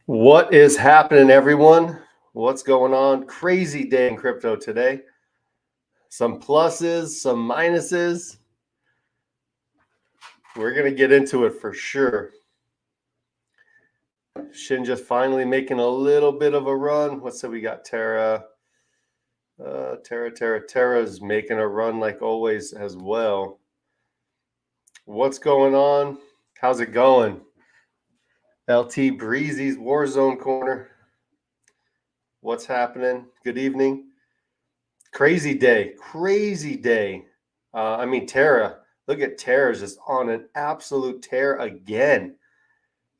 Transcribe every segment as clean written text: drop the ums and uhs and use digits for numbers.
What is happening, everyone? What's going on? Crazy day in crypto today. Some pluses, some minuses. We're going to get into it for sure. Shin just finally making a little bit of a run. What's that? We got Tera. Tera's making a run like always as well. What's going on? How's it going? LT Breezy's Warzone Corner. What's happening? Good evening. Crazy day. Tera. Look at Tera's just on an absolute tear again.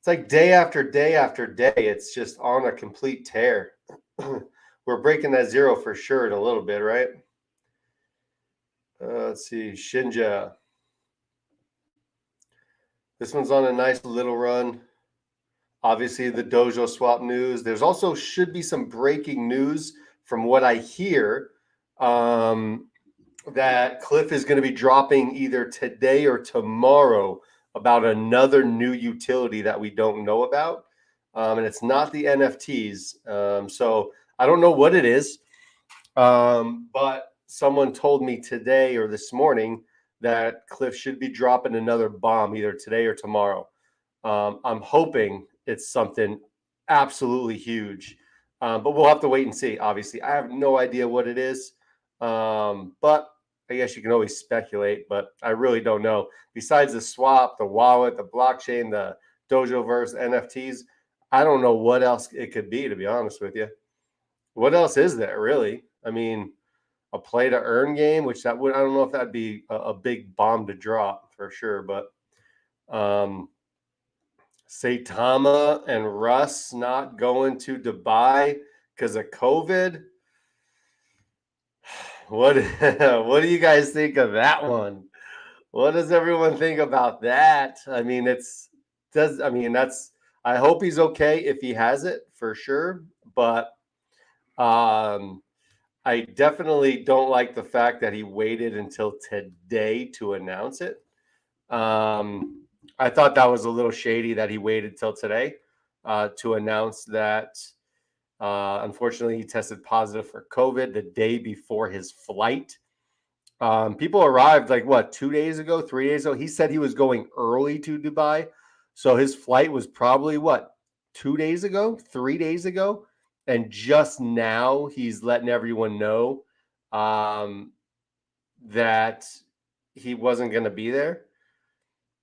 It's like day after day after day. It's just on a complete tear. We're breaking that zero for sure in a little bit, right? Let's see. Shinja. This one's on a nice little run. Obviously, the Dojoswap news. There's also should be some breaking news from what I hear. That Cliff is going to be dropping either today or tomorrow about another new utility that we don't know about. And it's not the NFTs. So I don't know what it is. But someone told me today or this morning that Cliff should be dropping another bomb either today or tomorrow. I'm hoping it's something absolutely huge. But we'll have to wait and see. Obviously, I have no idea what it is. But I guess you can always speculate, but I really don't know. Besides the swap, the wallet, the blockchain, the Dojoverse, NFTs, I don't know what else it could be, to be honest with you. What else is there, really? I mean, a play to earn game, which I don't know if that'd be a big bomb to drop for sure, but Saitama and Russ not going to Dubai because of COVID. What do you guys think of that one? What does everyone think about that? I mean, that's I hope he's okay if he has it for sure, but I definitely don't like the fact that he waited until today to announce it. I thought that was a little shady that he waited till today to announce that. Unfortunately, he tested positive for COVID the day before his flight. People arrived like what 2 days ago, 3 days ago. He said he was going early to Dubai, so his flight was probably what 2 days ago, 3 days ago, and just now he's letting everyone know that he wasn't going to be there.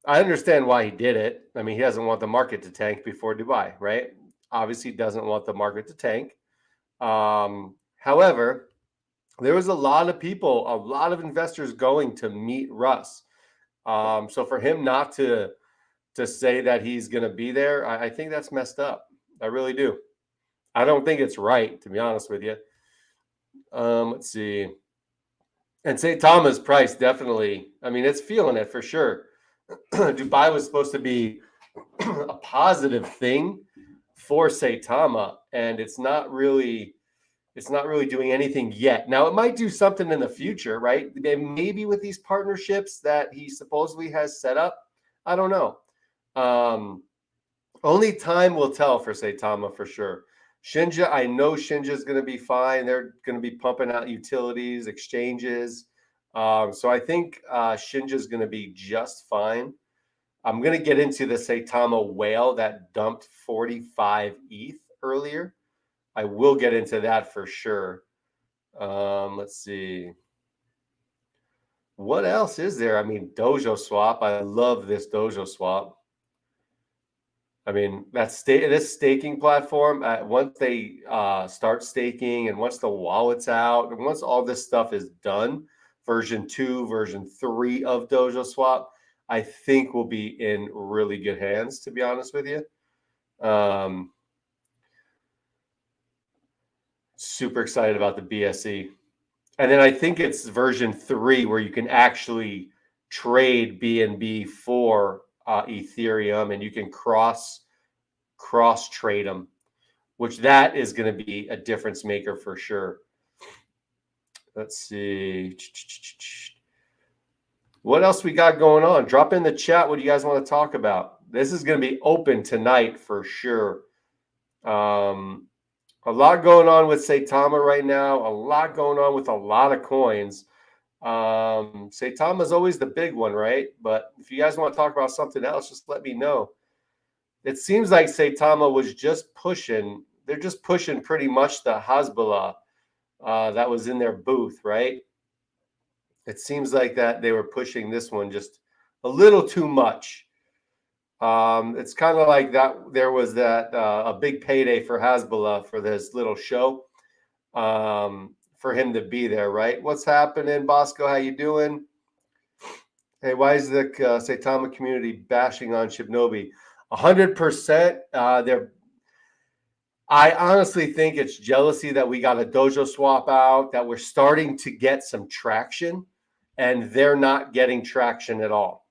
I understand why he did it. I mean, he doesn't want the market to tank before Dubai, right? Obviously, doesn't want the market to tank. However, there was a lot of people, a lot of investors going to meet Russ. So for him not to say that he's going to be there, I think that's messed up. I really do. I don't think it's right, to be honest with you. Let's see. And St. Thomas price definitely. I mean, it's feeling it for sure. Dubai was supposed to be a positive thing for Saitama, and it's not really doing anything yet. Now it might do something in the future, right? Maybe with these partnerships that he supposedly has set up. I don't know. Only time will tell for Saitama for sure. Shinja, I know Shinja is going to be fine. They're going to be pumping out utilities, exchanges. So I think Shinja is going to be just fine. I'm going to get into the Saitama whale that dumped 45 ETH earlier. I will get into that for sure. Let's see. What else is there? I mean, Dojoswap. I love this Dojoswap. I mean, this staking platform, once they start staking and once the wallet's out and once all this stuff is done, version 2, version 3 of Dojoswap, I think we'll be in really good hands, to be honest with you. Super excited about the BSE. And then I think it's version 3 where you can actually trade BNB for Ethereum and you can cross trade them, which that is going to be a difference maker for sure. Let's see. What else we got going on? Drop in the chat what you guys want to talk about. This is going to be open tonight for sure. A lot going on with Saitama right now. A lot going on with a lot of coins. Saitama is always the big one, right? But if you guys want to talk about something else, just let me know. It seems like Saitama was just pushing. They're just pushing pretty much the Hasbullah that was in their booth, right? It seems like that they were pushing this one just a little too much. It's kind of like that. There was that a big payday for Hasbullah for this little show, for him to be there, right? What's happening, Bosco? How you doing? Hey, why is the Saitama community bashing on Shibnobi? 100%. I honestly think it's jealousy that we got a Dojoswap out, that we're starting to get some traction, and they're not getting traction at all.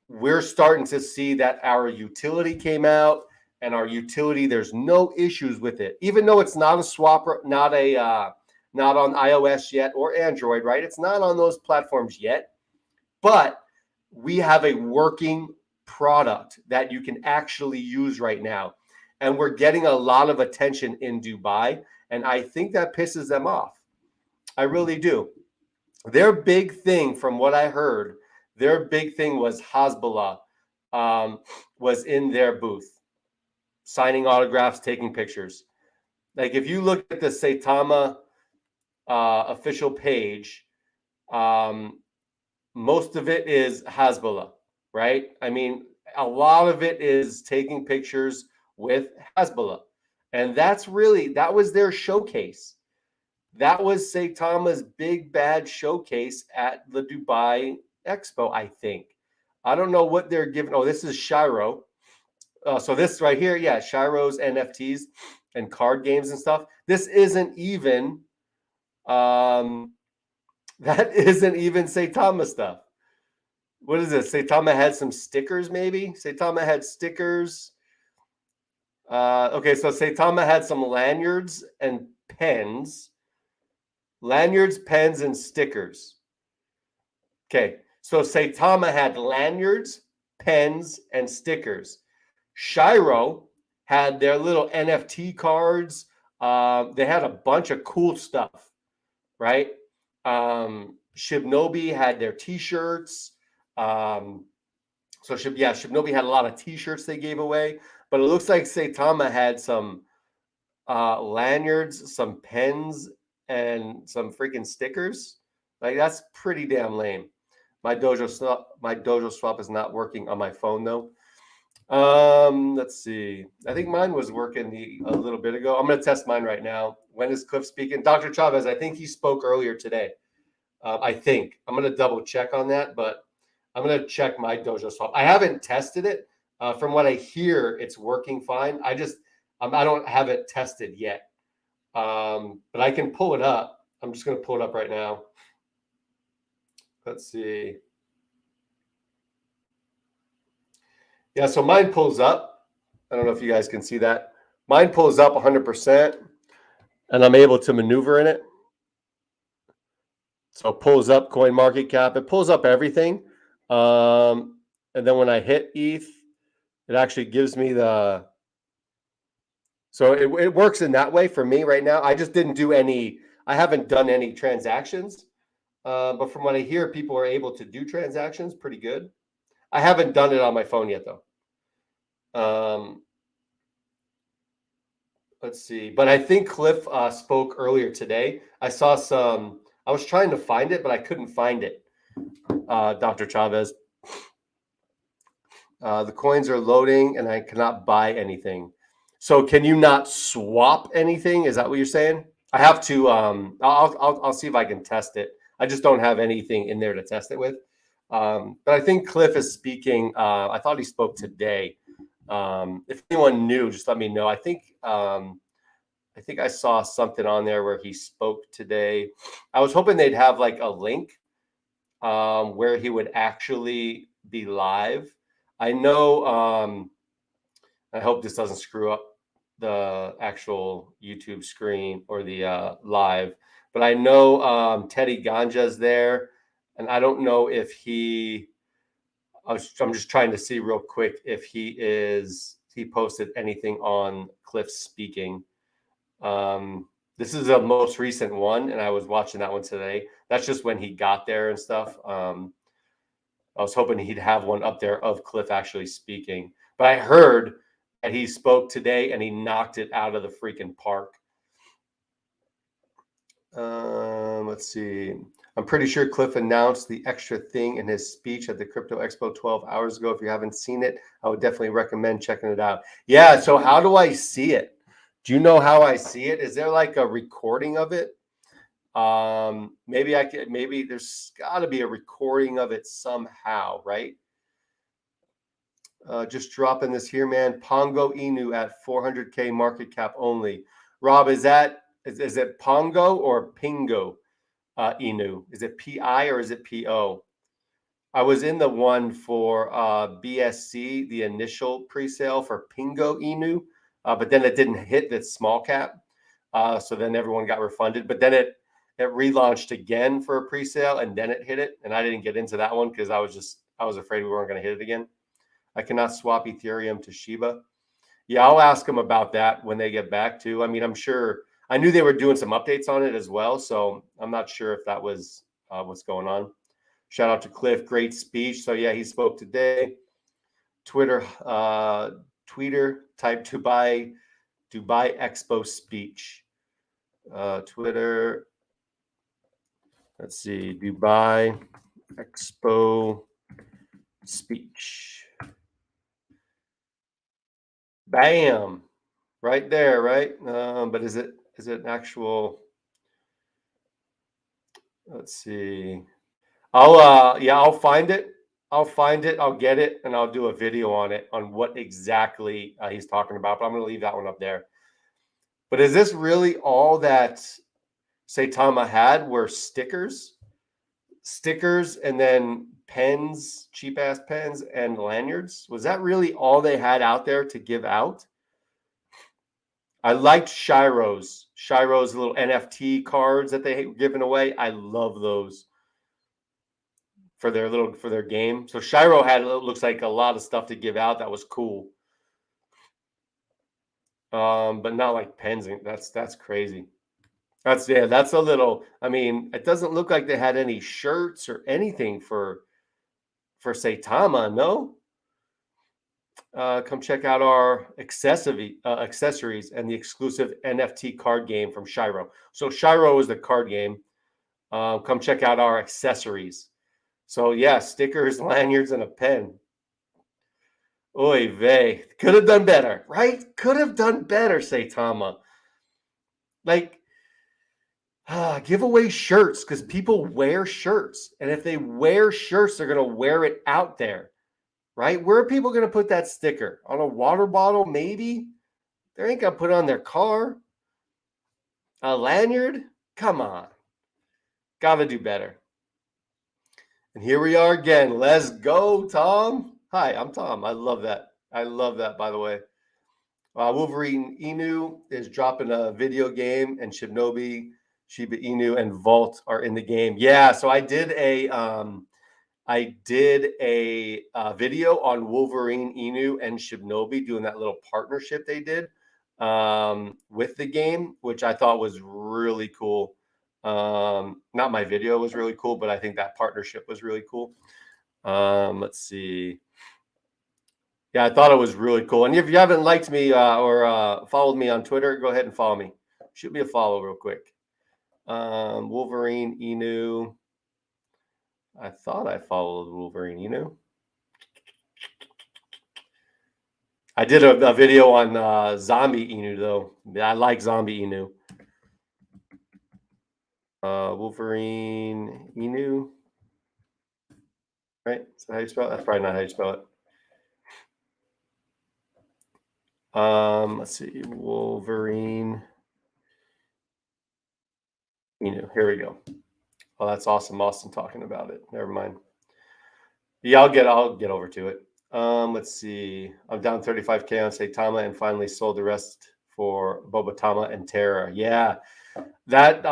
We're starting to see that our utility came out, and our utility, there's no issues with it, even though it's not a swapper, not on iOS yet or Android, right? It's not on those platforms yet, but we have a working product that you can actually use right now. And we're getting a lot of attention in Dubai. And I think that pisses them off. I really do. Their big thing, from what I heard, their big thing was Hasbullah was in their booth, signing autographs, taking pictures. Like if you look at the Saitama official page, most of it is Hasbullah, right? I mean, a lot of it is taking pictures with Hasbullah. And that was their showcase. That was Saitama's big bad showcase at the Dubai Expo, I think. I don't know what they're giving. Oh, this is Shiro. So this right here, yeah, Shiro's NFTs and card games and stuff. This isn't even that isn't even Saitama stuff. What is this? Saitama had some stickers, maybe? Saitama had stickers. Okay, so Saitama had some lanyards and pens. Lanyards, pens, and stickers. Okay, so Saitama had lanyards, pens, and stickers. Shiro had their little NFT cards. They had a bunch of cool stuff, right? Shibnobi had their T-shirts. Shibnobi had a lot of T-shirts they gave away. But it looks like Saitama had some lanyards, some pens, and some freaking stickers. Like that's pretty damn lame. My Dojoswap is not working on my phone though. Let's see. I think mine was working a little bit ago. I'm gonna test mine right now. When is Cliff speaking? Dr. Chavez, I think he spoke earlier today. I think I'm gonna double check on that, but I'm gonna check my Dojoswap. I haven't tested it. From what I hear, it's working fine. I don't have it tested yet, but I can pull it up. I'm just gonna pull it up right now. Let's see. Yeah, so mine pulls up. I don't know if you guys can see that. Mine pulls up 100%, and I'm able to maneuver in it. So it pulls up coin market cap. It pulls up everything. And then when I hit ETH, it actually gives me the. So it works in that way for me right now. I just didn't do any. I haven't done any transactions. But from what I hear, people are able to do transactions pretty good. I haven't done it on my phone yet, though. Let's see. But I think Cliff spoke earlier today. I saw some. I was trying to find it, but I couldn't find it. Dr. Chavez. The coins are loading, and I cannot buy anything. So can you not swap anything? Is that what you're saying? I have to. I'll see if I can test it. I just don't have anything in there to test it with. But I think Cliff is speaking. I thought he spoke today. If anyone knew, just let me know. I think I saw something on there where he spoke today. I was hoping they'd have like a link where he would actually be live. I know. I hope this doesn't screw up the actual YouTube screen or the live. But I know Teddy Ganja's there, and I don't know if he. I'm just trying to see real quick if he is he posted anything on Cliff speaking. This is the most recent one, and I was watching that one today. That's just when he got there and stuff. I was hoping he'd have one up there of Cliff actually speaking, but I heard that he spoke today and he knocked it out of the freaking park. Let's see. I'm pretty sure Cliff announced the extra thing in his speech at the Crypto Expo 12 hours ago. If you haven't seen it, I would definitely recommend checking it out. Yeah. So how do I see it? Do you know how I see it? Is there like a recording of it? Maybe I could. Maybe there's got to be a recording of it somehow, right? Just dropping this here, man. Pongo Inu at 400K market cap only. Rob, is it Pongo or Pingo Inu? Is it PI or is it PO? I was in the one for BSC, the initial pre-sale for Pingo Inu, but then it didn't hit the small cap. So then everyone got refunded. But then it relaunched again for a pre-sale and then it hit it. And I didn't get into that one because I was afraid we weren't going to hit it again. I cannot swap Ethereum to Shiba. Yeah, I'll ask them about that when they get back too. I mean, I'm sure I knew they were doing some updates on it as well. So I'm not sure if that was what's going on. Shout out to Cliff. Great speech. So yeah, he spoke today. Tweeter type Dubai Expo speech. Twitter. Let's see. Dubai Expo speech. Bam. Right there, right? But is it an actual? Let's see. I'll find it. I'll get it, and I'll do a video on it on what exactly he's talking about. But I'm going to leave that one up there. But is this really all that Saitama had? Were stickers, and then pens, cheap ass pens, and lanyards? Was that really all they had out there to give out? I liked Shiro's little NFT cards that they given away. I love those for their game. So Shiro had, looks like, a lot of stuff to give out that was cool. But not like pens. That's crazy. That's a little. I mean, it doesn't look like they had any shirts or anything for Saitama. No. Come check out our accessories and the exclusive NFT card game from Shiro. So Shiro is the card game. Come check out our accessories. So yeah, stickers, lanyards, and a pen. Oy vey. Could have done better, right? Could have done better, Saitama. Like, give away shirts because people wear shirts. And if they wear shirts, they're going to wear it out there, right? Where are people going to put that sticker? On a water bottle, maybe? They ain't going to put it on their car. A lanyard? Come on. Got to do better. And here we are again. Let's go, Tom. Hi, I'm Tom. I love that. By the way. Wolverine Inu is dropping a video game, and Shibnobi, Shiba Inu, and Vault are in the game. Yeah, so I did a video on Wolverine Inu and Shibnobi doing that little partnership they did with the game, which I thought was really cool. Not my video was really cool, but I think that partnership was really cool. Let's see. Yeah, I thought it was really cool. And if you haven't liked me or followed me on Twitter, go ahead and follow me. Shoot me a follow real quick. Wolverine Inu. I thought I followed Wolverine Inu. I did a video on Zombie Inu, though. I like Zombie Inu. Wolverine Inu. Right? Is that how you spell it? That's probably not how you spell it. Let's see. Wolverine Inu. Here we go. Oh, that's awesome. Austin talking about it. Never mind. Yeah, I'll get over to it. Let's see. I'm down 35K on Saitama and finally sold the rest for Bobatama and Tera. Yeah. That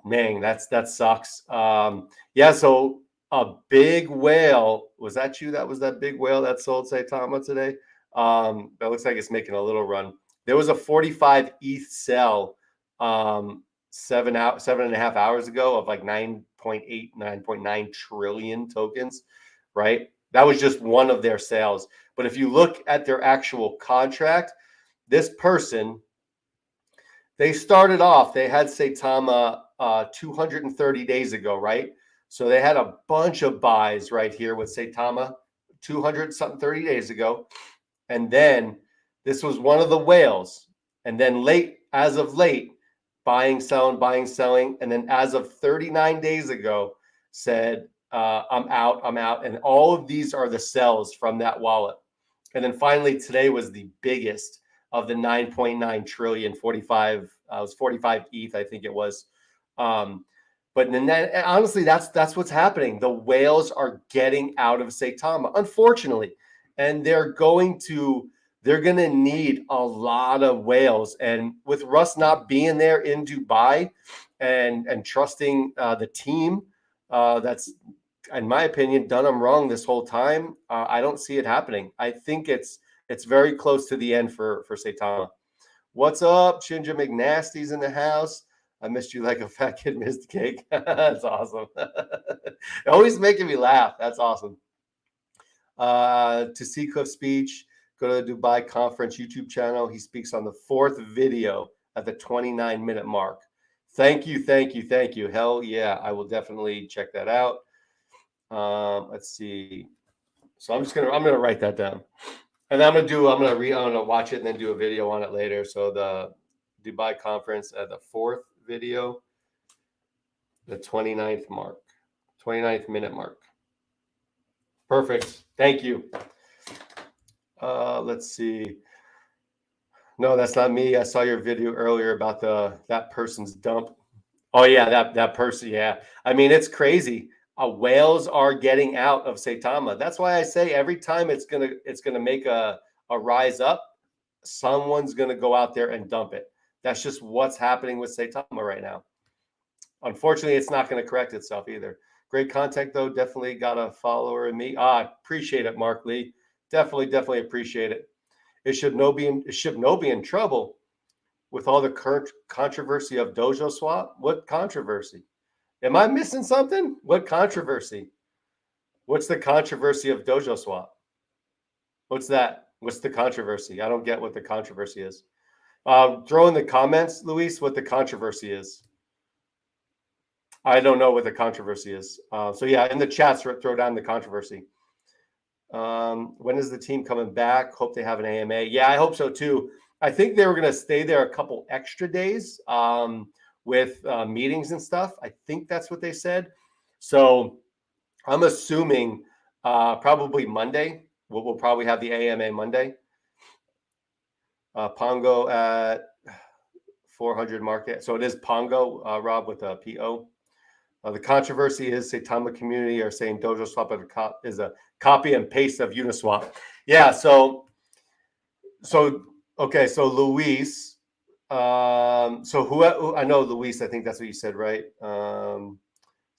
man, that sucks. Yeah, so a big whale. Was that you? That was that big whale that sold Saitama today? That looks like it's making a little run. There was a 45 ETH sell 7.5 hours ago of like 9.8, 9.9 trillion tokens, right? That was just one of their sales. But if you look at their actual contract, this person, they started off, they had Saitama 230 days ago, right? So they had a bunch of buys right here with Saitama 200 something 30 days ago. And then this was one of the whales. And then as of late, buying, selling. And then as of 39 days ago, said, I'm out. And all of these are the sells from that wallet. And then finally, today was the biggest of the 9.9 trillion, 45, it was 45 ETH, I think it was. But then honestly, that's what's happening. The whales are getting out of Saitama, unfortunately. And they're going to need a lot of whales. And with Russ not being there in Dubai and trusting the team, that's, in my opinion, done them wrong this whole time. I don't see it happening. I think it's very close to the end for Saitama. What's up? Shinja McNasty's in the house. I missed you like a fat kid missed cake. That's awesome. Always making me laugh. That's awesome. To see Cliff's speech, go to the Dubai conference YouTube channel. He speaks on the 4th video at the 29-minute mark. Thank you. Hell yeah, I will definitely check that out. Let's see. So I'm gonna write that down, and I'm gonna watch it and then do a video on it later. So the Dubai conference at the 4th video, the 29th minute mark. Perfect. Thank you. Let's see. No, that's not me. I saw your video earlier about that person's dump. Oh yeah, that person. Yeah. I mean, it's crazy. Whales are getting out of Saitama. That's why I say every time it's gonna make a rise up, someone's gonna go out there and dump it. That's just what's happening with Saitama right now. Unfortunately, it's not going to correct itself either. Great content though. Definitely got a follower in me. Appreciate it, Mark Lee. Definitely appreciate it. Is Shibnobi in trouble with all the current controversy of Dojoswap? What controversy? Am I missing something? What controversy? What's the controversy of Dojoswap? What's that? What's the controversy? I don't get what the controversy is. Throw in the comments, Luis, what the controversy is. I don't know what the controversy is. So yeah, in the chats, throw down the controversy. When is the team coming back? Hope they have an AMA. Yeah, I hope so too. I think they were going to stay there a couple extra days with meetings and stuff. I think that's what they said. So I'm assuming probably Monday. We'll probably have the AMA Monday. Pongo at 400 market. So it is Pongo, Rob, with a PO. The controversy is Saitama community are saying Dojoswap is a copy and paste of Uniswap. Yeah. So okay. So Luis. So who I know Luis. I think that's what you said, right? Saitama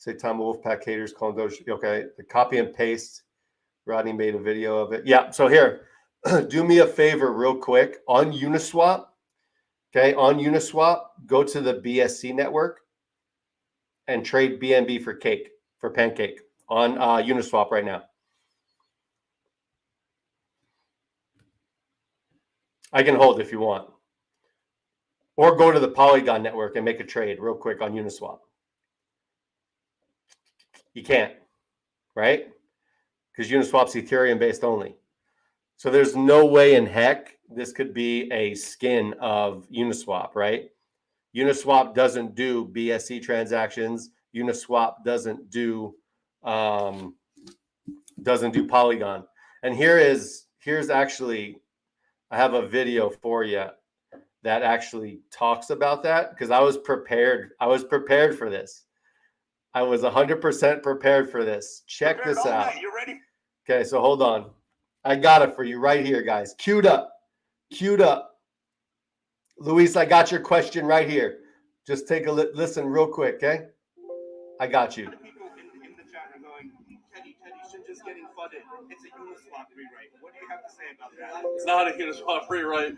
Wolfpack haters call Doj. Okay. The copy and paste. Rodney made a video of it. Yeah. So here, do me a favor, real quick, on Uniswap. Okay, on Uniswap, go to the BSC network and trade BNB for pancake on Uniswap right now. I can hold if you want. Or go to the Polygon network and make a trade real quick on Uniswap. You can't, right? Because Uniswap's Ethereum based only. So there's no way in heck this could be a skin of Uniswap, right? Uniswap doesn't do BSC transactions. Uniswap doesn't do Polygon. And here's actually, I have a video for you that actually talks about that because I was prepared. I was prepared for this. I was 100% prepared for this. Check this out. You ready? Okay, so hold on. I got it for you right here, guys. Queued up. Luis, I got your question right here. Just take a listen real quick, okay? I got you. People in the chat are going, Teddy, Shinja's getting It's a Uniswap rewrite. What do you have to say about that? It's not a Uniswap rewrite.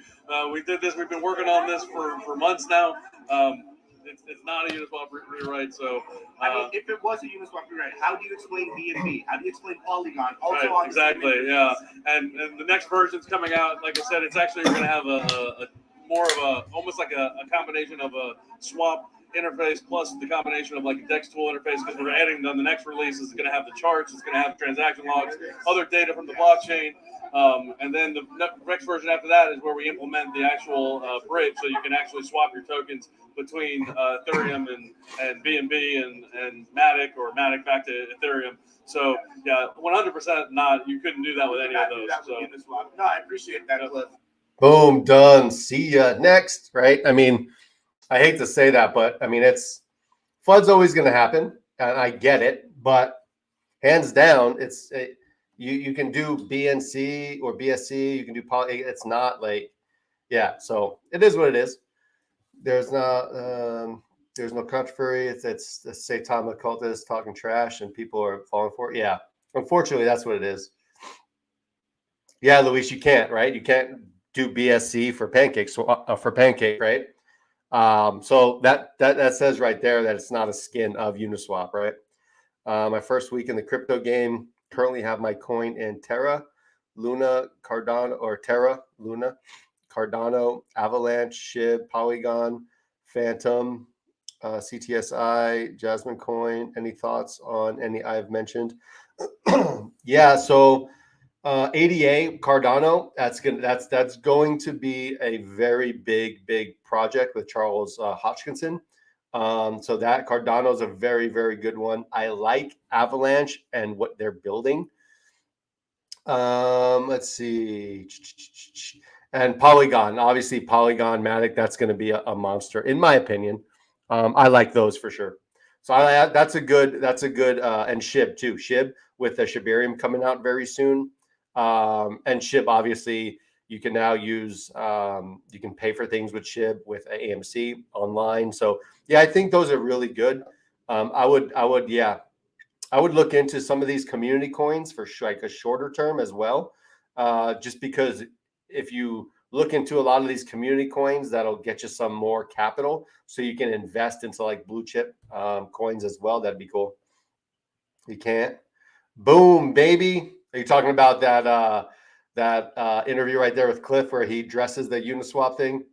We did this. We've been working on this for months now. It's not a Uniswap rewrite. So I mean, if it was a Uniswap rewrite, how do you explain BNB? How do you explain Polygon? Also, right, exactly, yeah. And the next version's coming out. Like I said, it's actually going to have a more of a almost like a combination of a swap interface plus the combination of like a DEX tool interface, because we're adding on the next release is going to have the charts, it's going to have transaction logs, other data from the blockchain, and then the next version after that is where we implement the actual bridge, so you can actually swap your tokens between Ethereum and BNB and Matic, or Matic back to Ethereum. So yeah, 100% not. You couldn't do that with any of those. No, I appreciate that, Cliff. Boom, done. See ya next. Right? I mean, I hate to say that, but I mean, FUD's always going to happen, and I get it. But hands down, you can do BNC or BSC. You can do poly. It's not like, yeah. So it is what it is. There's no controversy. It's the Saitama cultists talking trash, and people are falling for it. Yeah, unfortunately, that's what it is. Yeah, Luis, you can't, right? You can't do BSC for pancakes for pancake, right? So that says right there that it's not a skin of Uniswap, right? My first week in the crypto game, currently have my coin in Tera, Luna, Cardano, or Terra, Luna, Cardano, Avalanche, Shib, Polygon, Phantom, CTSI, Jasmine Coin. Any thoughts on any I've mentioned? Yeah, so ADA Cardano, that's going to be a very big project with Charles Hodgkinson. So that Cardano is a very, very good one. I like Avalanche and what they're building. Let's see. And Polygon, obviously Polygon Matic, that's going to be a monster in my opinion. I like those for sure. So that's a good and Shib too. Shib with the Shibarium coming out very soon. And Shib, obviously, you can now use you can pay for things with Shib with AMC online. So yeah, I think those are really good. I would look into some of these community coins for like a shorter term as well. Just because if you look into a lot of these community coins, that'll get you some more capital, so you can invest into like blue chip coins as well. That'd be cool. You can't. Boom, baby. Are you talking about that interview right there with Cliff where he dresses the Uniswap thing?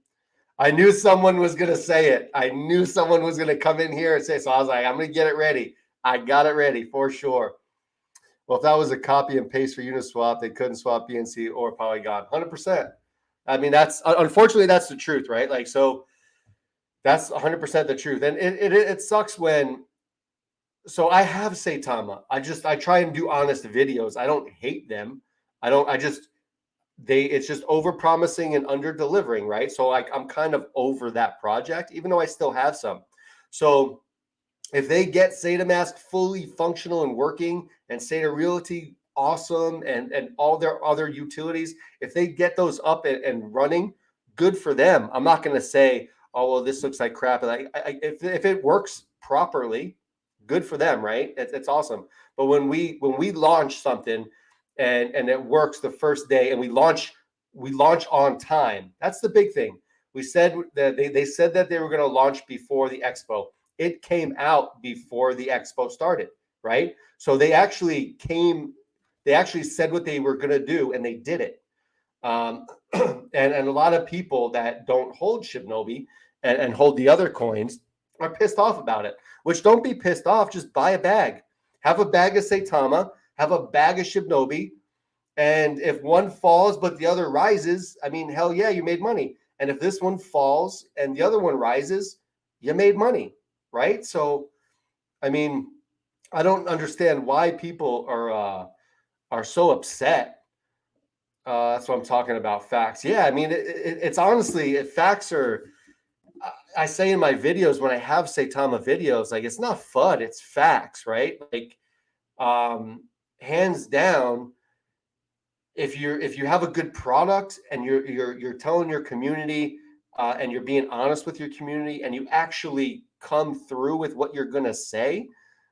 I knew someone was going to say it. I knew someone was going to come in here and say, so I was like, I'm going to get it ready. I got it ready for sure. Well, if that was a copy and paste for Uniswap, they couldn't swap BNC or Polygon. 100%. I mean, unfortunately, that's the truth, right? Like, so that's 100% the truth. And it sucks when, so I have Saitama. I try and do honest videos. I don't hate them. It's just over promising and under delivering, right? So I'm kind of over that project, even though I still have some. So if they get SataMask fully functional and working, and Sata Realty awesome, and all their other utilities, if they get those up and running, good for them. I'm not going to say, oh, well, this looks like crap. If it works properly, good for them, right? It's awesome. But when we launch something and it works the first day, and we launch on time, that's the big thing. We said that they said that they were going to launch before the expo. It came out before the expo started, right? So they actually said what they were going to do, and they did it. And a lot of people that don't hold Shibnobi and hold the other coins are pissed off about it. Which, don't be pissed off. Just buy a bag. Have a bag of Saitama. Have a bag of Shibnobi. And if one falls but the other rises, I mean, hell yeah, you made money. And if this one falls and the other one rises, you made money, right? So, I mean, I don't understand why people are so upset. That's what I'm talking about. Facts. Yeah, I mean, it's honestly, facts are. I say in my videos, when I have Saitama videos, like, it's not FUD, it's facts, right? Like, hands down, if you have a good product and you're telling your community and you're being honest with your community, and you actually come through with what you're gonna say.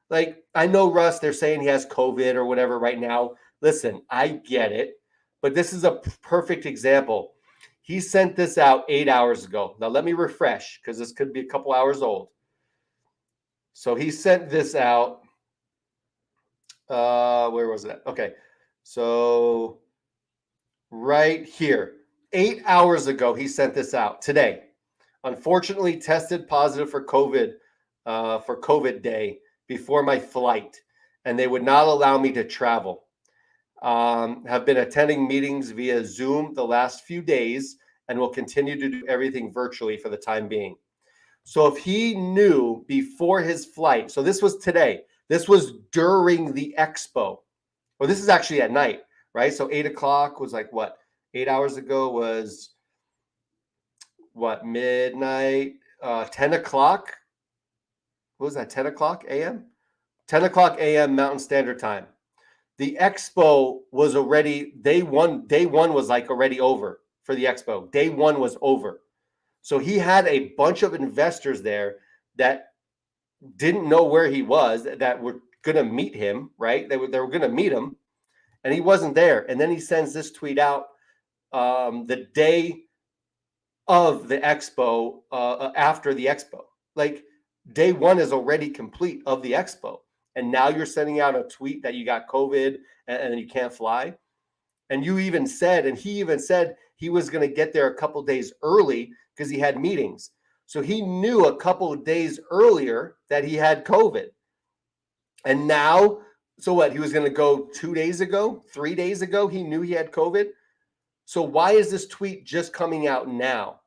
Like, I know Russ, they're saying he has COVID or whatever right now, Listen, I get it, but this is a perfect example. He sent this out 8 hours ago. Now let me refresh because this could be a couple hours old. So he sent this out. Where was it? Okay. So right here, 8 hours ago, he sent this out today. Unfortunately, tested positive for COVID day before my flight, and they would not allow me to travel. Have been attending meetings via Zoom the last few days and will continue to do everything virtually for the time being. So if he knew before his flight, so this was today, this was during the expo, or this is actually at night, right? So 8 o'clock was like what? 8 hours ago was what? Midnight, 10 o'clock. What was that? 10 o'clock a.m.? 10 o'clock a.m. Mountain Standard Time. The expo was already, day one was like already over for the expo. Day one was over. So he had a bunch of investors there that didn't know where he was, that were going to meet him, right? They were going to meet him, and he wasn't there. And then he sends this tweet out the day of the expo, after the expo. Like, day one is already complete of the expo. And now you're sending out a tweet that you got COVID and you can't fly. And you even said, and he even said he was going to get there a couple days early because he had meetings. So he knew a couple of days earlier that he had COVID. And now, so what? He was going to go 2 days ago, 3 days ago. He knew he had COVID. So why is this tweet just coming out now?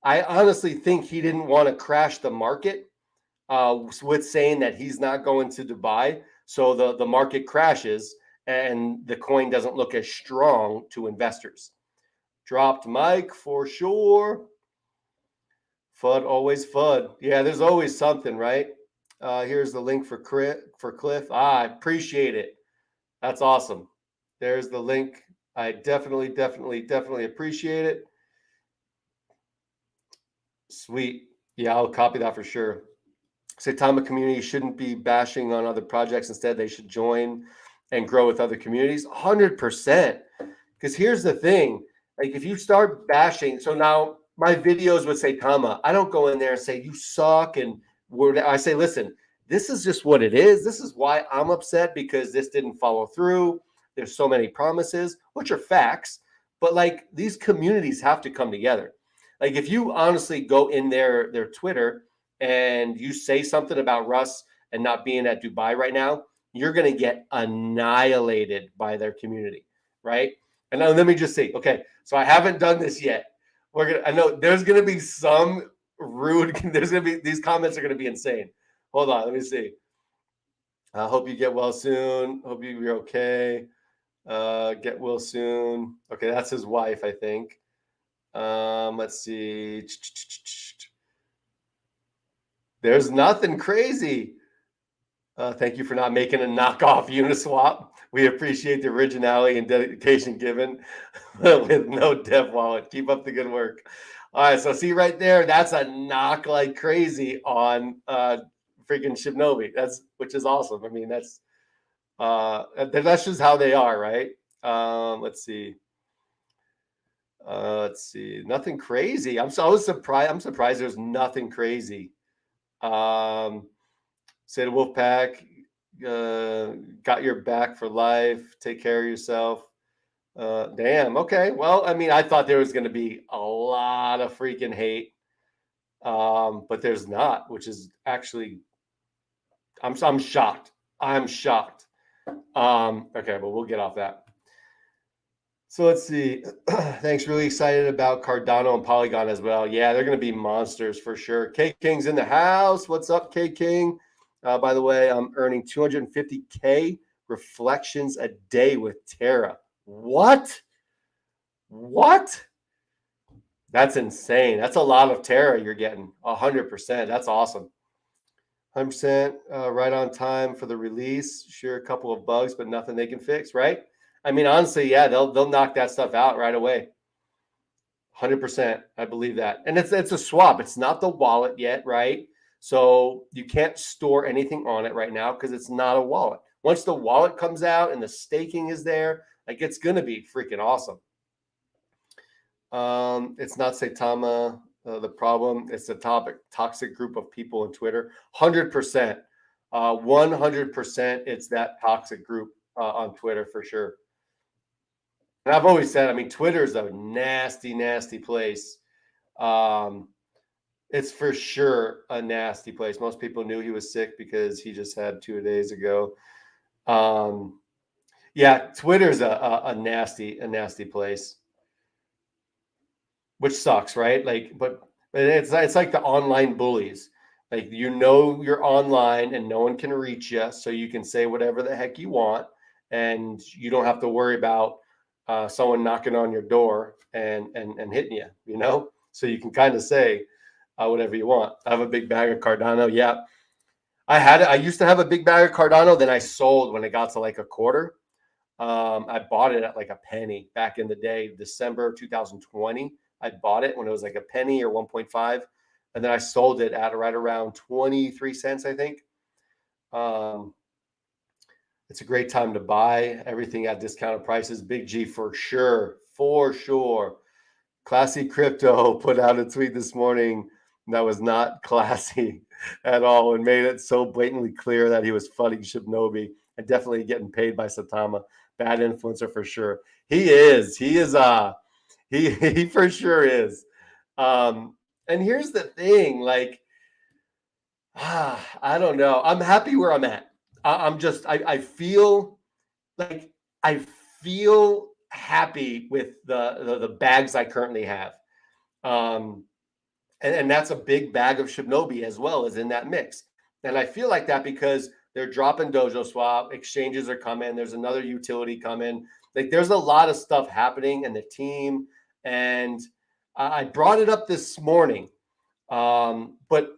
I honestly think he didn't want to crash the market with saying that he's not going to Dubai. So the market crashes and the coin doesn't look as strong to investors. Dropped mic for sure. FUD, always FUD. Yeah, there's always something, right? Here's the link for Cliff. I appreciate it. That's awesome. There's the link. I definitely appreciate it. Sweet. Yeah, I'll copy that for sure. Saitama community shouldn't be bashing on other projects. Instead, they should join and grow with other communities. 100%. Because here's the thing. Like, if you start bashing, so now my videos with Saitama, I don't go in there and say, you suck. And I say, listen, this is just what it is. This is why I'm upset, because this didn't follow through. There's so many promises, which are facts. But like, these communities have to come together. Like, if you honestly go in their Twitter and you say something about Russ and not being at Dubai right now, you're going to get annihilated by their community, right? And now let me just say, okay, so I haven't done this yet. I know there's going to be some rude, these comments are going to be insane. Hold on, let me see. I hope you get well soon. Hope you're okay. Get well soon. Okay, that's his wife, I think. Let's see. There's nothing crazy. Thank you for not making a knockoff Uniswap. We appreciate the originality and dedication given with no dev wallet. Keep up the good work. All right, so see right there, that's a knock like crazy on freaking Shibnobi. Which is awesome. I mean, that's just how they are, right? Let's see. Nothing crazy. I was surprised. I'm surprised there's nothing crazy. Say the Wolfpack, got your back for life. Take care of yourself. Damn. Okay. Well, I mean, I thought there was going to be a lot of freaking hate, but there's not, which is actually, I'm shocked. I'm shocked. Okay, but we'll get off that. So let's see. Thanks. Really excited about Cardano and Polygon as well. Yeah, they're going to be monsters for sure. K King's in the house. What's up, K King? By the way, I'm earning 250K reflections a day with Tera. What? That's insane. That's a lot of Tera you're getting. 100%. That's awesome. 100% right on time for the release. Sure, a couple of bugs, but nothing they can fix, right? I mean, honestly, yeah, they'll knock that stuff out right away. 100%. I believe that. And it's a swap. It's not the wallet yet, right? So you can't store anything on it right now because it's not a wallet. once the wallet comes out and the staking is there, like it's going to be freaking awesome. It's not Saitama the problem. It's a toxic group of people on Twitter. 100%. 100% it's that toxic group on Twitter for sure. And I've always said, I mean, Twitter is a nasty, nasty place. It's for sure a nasty place. Most people knew he was sick because he just had 2 days ago. Yeah, Twitter's a nasty place, which sucks, right? Like, but it's like the online bullies. Like, you're online and no one can reach you, so you can say whatever the heck you want, and you don't have to worry about someone knocking on your door and hitting you, so you can kind of say whatever you want. I have a big bag of Cardano. Yeah, I used to have a big bag of Cardano. Then I sold when it got to like a quarter. I bought it at like a penny back in the day, December 2020. I bought it when it was like a penny or 1.5. And then I sold it at right around 23 cents, I think. It's a great time to buy everything at discounted prices. Big G for sure. For sure. Classy Crypto put out a tweet this morning that was not classy at all and made it so blatantly clear that he was fudding Shibnobi and definitely getting paid by Saitama. Bad influencer for sure. He is. He for sure is. And here's the thing, like, I don't know. I'm happy where I'm at. I feel like I feel happy with the bags I currently have. And that's a big bag of Shibnobi as well as in that mix. And I feel like that because they're dropping Dojoswap, exchanges are coming, there's another utility coming. Like, there's a lot of stuff happening in the team. And I brought it up this morning. But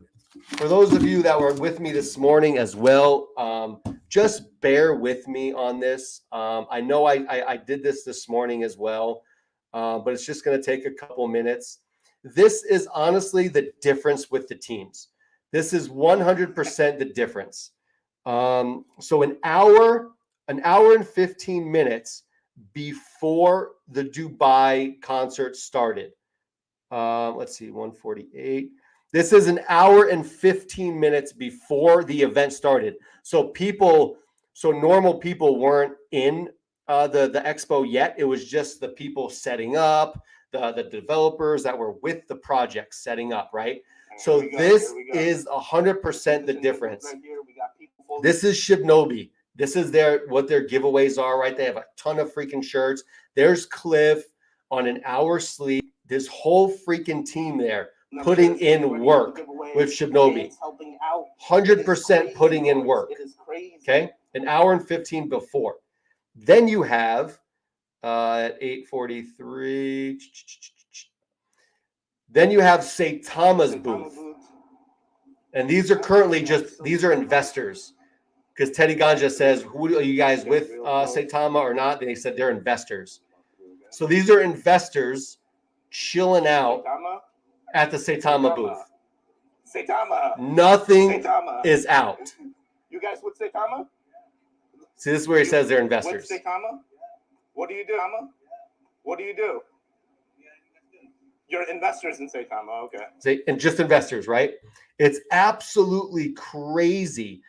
for those of you that were with me this morning as well, just bear with me on this. I know I did this morning as well, but it's just going to take a couple minutes. This is honestly the difference with the teams. This is 100% the difference. So an hour and 15 minutes before the Dubai concert started. Let's see, 148. This is an hour and 15 minutes before the event started. So normal people weren't in the expo yet. It was just the people setting up, the developers that were with the project setting up, right? So this is 100% the difference. This is Shibnobi. This is what their giveaways are, right? They have a ton of freaking shirts. There's Cliff on an hour sleep. This whole freaking team there putting in work with Shibnobi. 100% putting in work. Okay? An hour and 15 before. Then you have at 8:43. Then you have Saitama's booth. And these are currently these are investors. Because Teddy Ganja says, who are you guys with, Saitama or not? And he said they're investors. So these are investors chilling out at the Saitama booth. Saitama. Nothing is out. You guys with Saitama? See, this is where he says they're investors. With Saitama? What do you do, Saitama? What do you do? You're investors in Saitama, okay. And just investors, right? It's absolutely crazy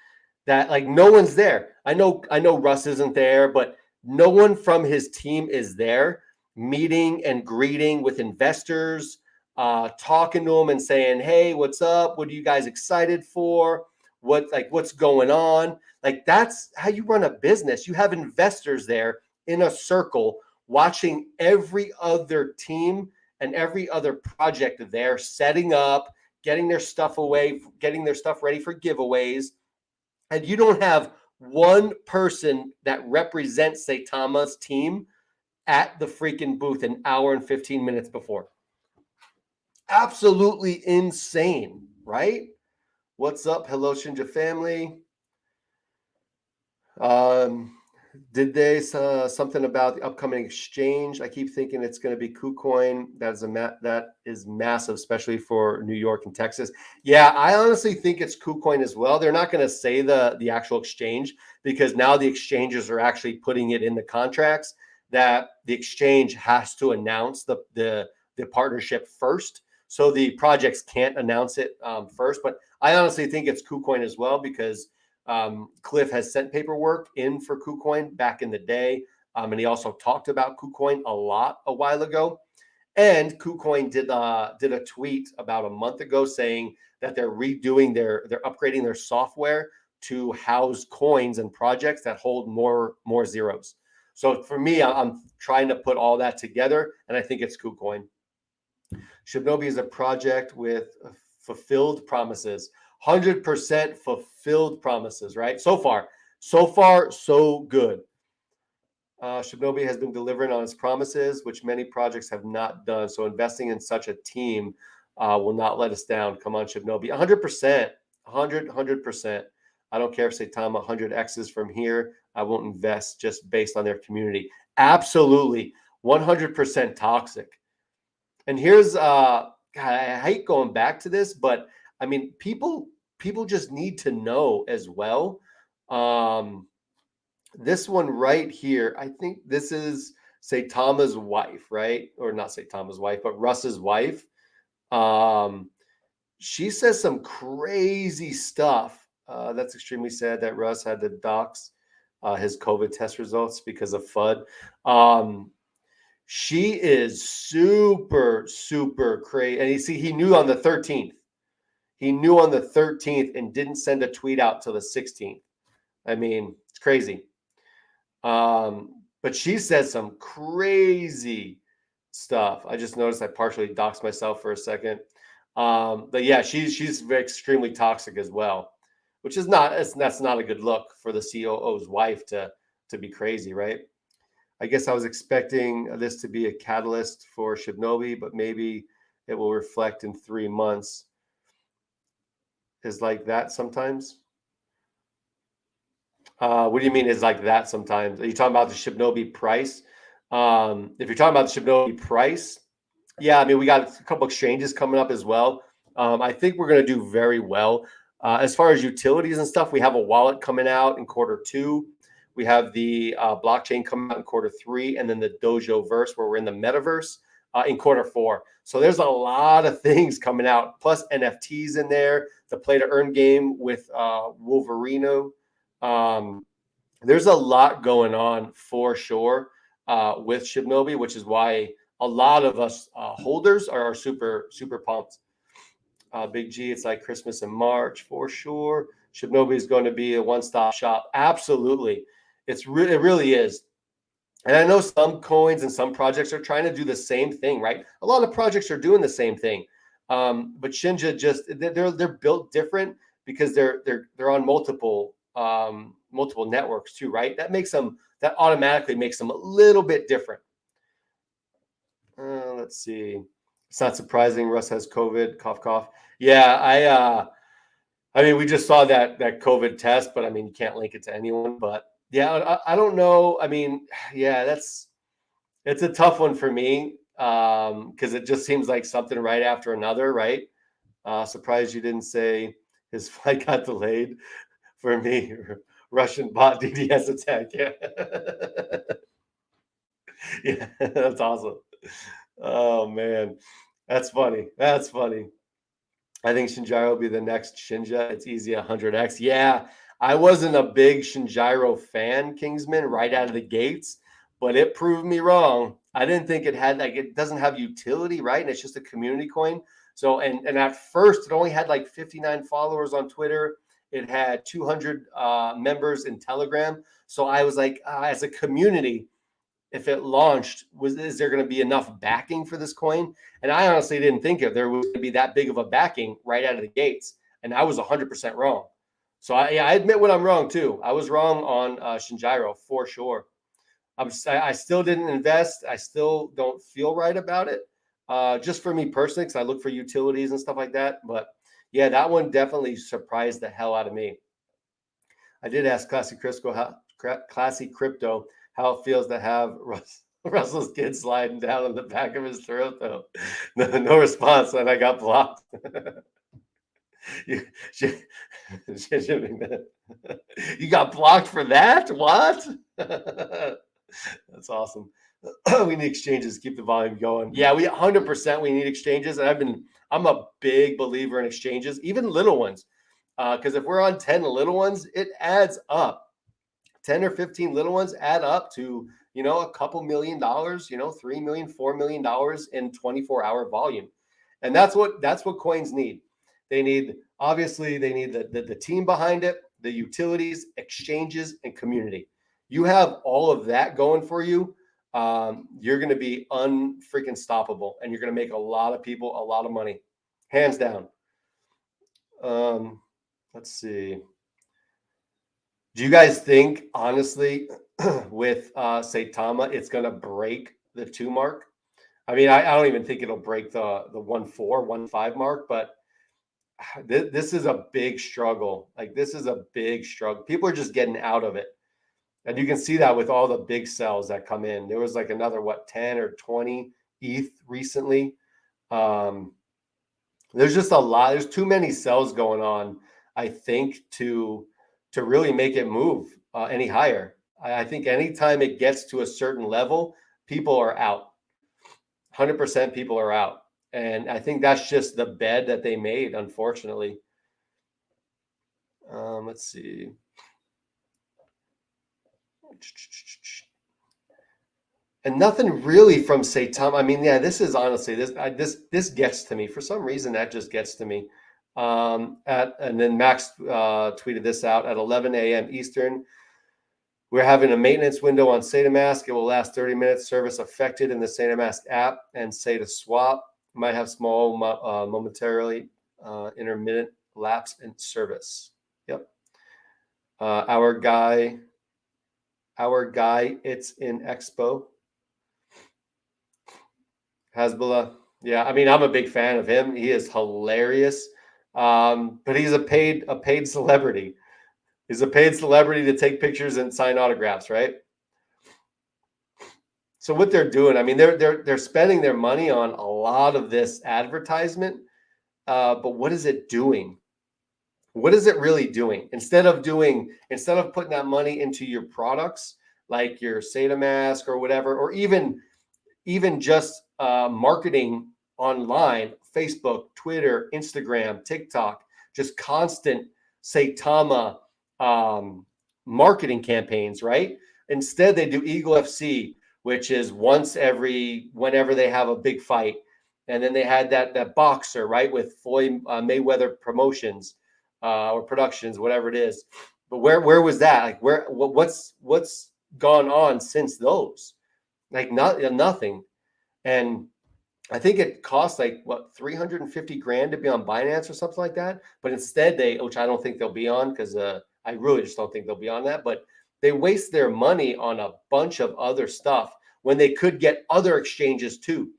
that like no one's there. I know Russ isn't there, but no one from his team is there meeting and greeting with investors, talking to them and saying, hey, what's up? What are you guys excited for? What's going on? Like, that's how you run a business. You have investors there in a circle watching every other team and every other project there setting up, getting their stuff away, getting their stuff ready for giveaways. And you don't have one person that represents Saitama's team at the freaking booth an hour and 15 minutes before. Absolutely insane, right? What's up? Hello, Shinja family. Did they something about the upcoming exchange? I keep thinking it's going to be KuCoin. That is massive, especially for New York and Texas. Yeah, I honestly think it's KuCoin as well. They're not going to say the actual exchange because now the exchanges are actually putting it in the contracts that the exchange has to announce the partnership first. So the projects can't announce it first. But I honestly think it's KuCoin as well because Cliff has sent paperwork in for KuCoin back in the day, and he also talked about KuCoin a lot a while ago. And KuCoin did a tweet about a month ago saying that they're upgrading their software to house coins and projects that hold more zeros. So for me, I'm trying to put all that together, and I think it's KuCoin. Shibnobi is a project with fulfilled promises. 100% fulfilled promises, right? So far, so good. Shibnobi has been delivering on its promises, which many projects have not done. So investing in such a team will not let us down. Come on, Shibnobi. 100%. 100%. I don't care if Saitama 100 X's from here. I won't invest just based on their community. Absolutely. 100% toxic. And here's God, I hate going back to this, but I mean, people just need to know as well. This one right here, I think this is Saitama's wife, right? Or not Saitama's wife, but Russ's wife. She says some crazy stuff. That's extremely sad that Russ had to dox his COVID test results because of FUD. She is super, super crazy. And you see, he knew on the 13th. He knew on the 13th and didn't send a tweet out till the 16th. I mean, it's crazy. But she says some crazy stuff. I just noticed I partially doxed myself for a second. But yeah, she's extremely toxic as well, which is that's not a good look for the COO's wife to be crazy, right? I guess I was expecting this to be a catalyst for Shibnobi, but maybe it will reflect in 3 months. Is like that sometimes? What do you mean is like that sometimes? Are you talking about the Shibnobi price? If you're talking about the Shibnobi price, yeah, I mean, we got a couple exchanges coming up as well. I think we're going to do very well. As far as utilities and stuff, we have a wallet coming out in Q2. We have the blockchain coming out in Q3, and then the Dojoverse, where we're in the metaverse, in Q4. So there's a lot of things coming out, plus NFTs in there, the play to earn game with Wolverino. There's a lot going on for sure with Shibnobi, which is why a lot of us holders are super, super pumped. Big G, it's like Christmas in March for sure. Shibnobi is going to be a one-stop shop. Absolutely. It really is. And I know some coins and some projects are trying to do the same thing, right? A lot of projects are doing the same thing. But Shinja they're built different because they're on multiple networks too, right? That automatically makes them a little bit different. Let's see. It's not surprising Russ has COVID. Cough, cough. Yeah, I mean, we just saw that COVID test, but I mean, you can't link it to anyone. But yeah, I don't know. I mean, yeah, it's a tough one for me because it just seems like something right after another, right? Surprised you didn't say his flight got delayed. For me, Russian bot DDS attack. Yeah, yeah, that's awesome. Oh man, that's funny. That's funny. I think Shinjiro will be the next Shinja. It's easy 100x. Yeah, I wasn't a big Shinjiro fan, Kingsman, right out of the gates, but it proved me wrong. I didn't think it doesn't have utility, right? And it's just a community coin. So, and at first, it only had like 59 followers on Twitter. It had 200 members in Telegram. So I was like, as a community, if it launched, is there going to be enough backing for this coin? And I honestly didn't think there was going to be that big of a backing right out of the gates. And I was 100% wrong. So I admit when I'm wrong too. I was wrong on Shinjiro for sure. I still didn't invest. I still don't feel right about it. Just for me personally, because I look for utilities and stuff like that. But yeah, that one definitely surprised the hell out of me. I did ask Classic classy crypto. How it feels to have Russell's kid sliding down on the back of his throat, though. No response, and I got blocked. you, you got blocked for that? What? That's awesome. We need exchanges to keep the volume going. Yeah, we 100% we need exchanges, and I'm a big believer in exchanges, even little ones, because if we're on 10 little ones, it adds up. 10 or 15 little ones add up to a couple $1 million, $3 million, $4 million in 24-hour volume, and that's what coins need. They need the team behind it, the utilities, exchanges, and community. You have all of that going for you. You're going to be unfreaking stoppable, and you're going to make a lot of people a lot of money, hands down. Let's see. Do you guys think, honestly, with Saitama, it's going to break the 2 mark? I mean, I don't even think it'll break the 1.4, 1.5 mark, but this is a big struggle. Like, this is a big struggle. People are just getting out of it. And you can see that with all the big sells that come in. There was like another, 10 or 20 ETH recently. There's just a lot. There's too many sells going on, I think, to really make it move any higher. I think anytime it gets to a certain level, people are out. 100% people are out. And I think that's just the bed that they made, unfortunately. Let's see. And nothing really from Saitama. I mean, yeah, this is honestly this gets to me for some reason. That just gets to me. And then Max tweeted this out at 11 a.m. Eastern. We're having a maintenance window on Saitamask. It will last 30 minutes. Service affected in the Saitamask app and Saitoswap. Might have small, momentarily intermittent lapse in service. Yep. Our guy, it's in Expo. Hasbullah. Yeah, I mean, I'm a big fan of him. He is hilarious. But he's a paid celebrity. He's a paid celebrity to take pictures and sign autographs, right? So what they're doing, I mean, they're spending their money on a lot of this advertisement. But what is it doing? What is it really doing? Instead of putting that money into your products, like your Saitamask or whatever, or even just marketing online, Facebook, Twitter, Instagram, TikTok, just constant Saitama marketing campaigns, right? Instead, they do Eagle FC, which is whenever they have a big fight. And then they had that boxer, right, with Floyd Mayweather Promotions or Productions, whatever it is. But where was that? Like, what's gone on since those? Like, nothing. And I think it costs like $350,000 to be on Binance or something like that. But instead which I don't think they'll be on, because I really just don't think they'll be on that. But they waste their money on a bunch of other stuff when they could get other exchanges too.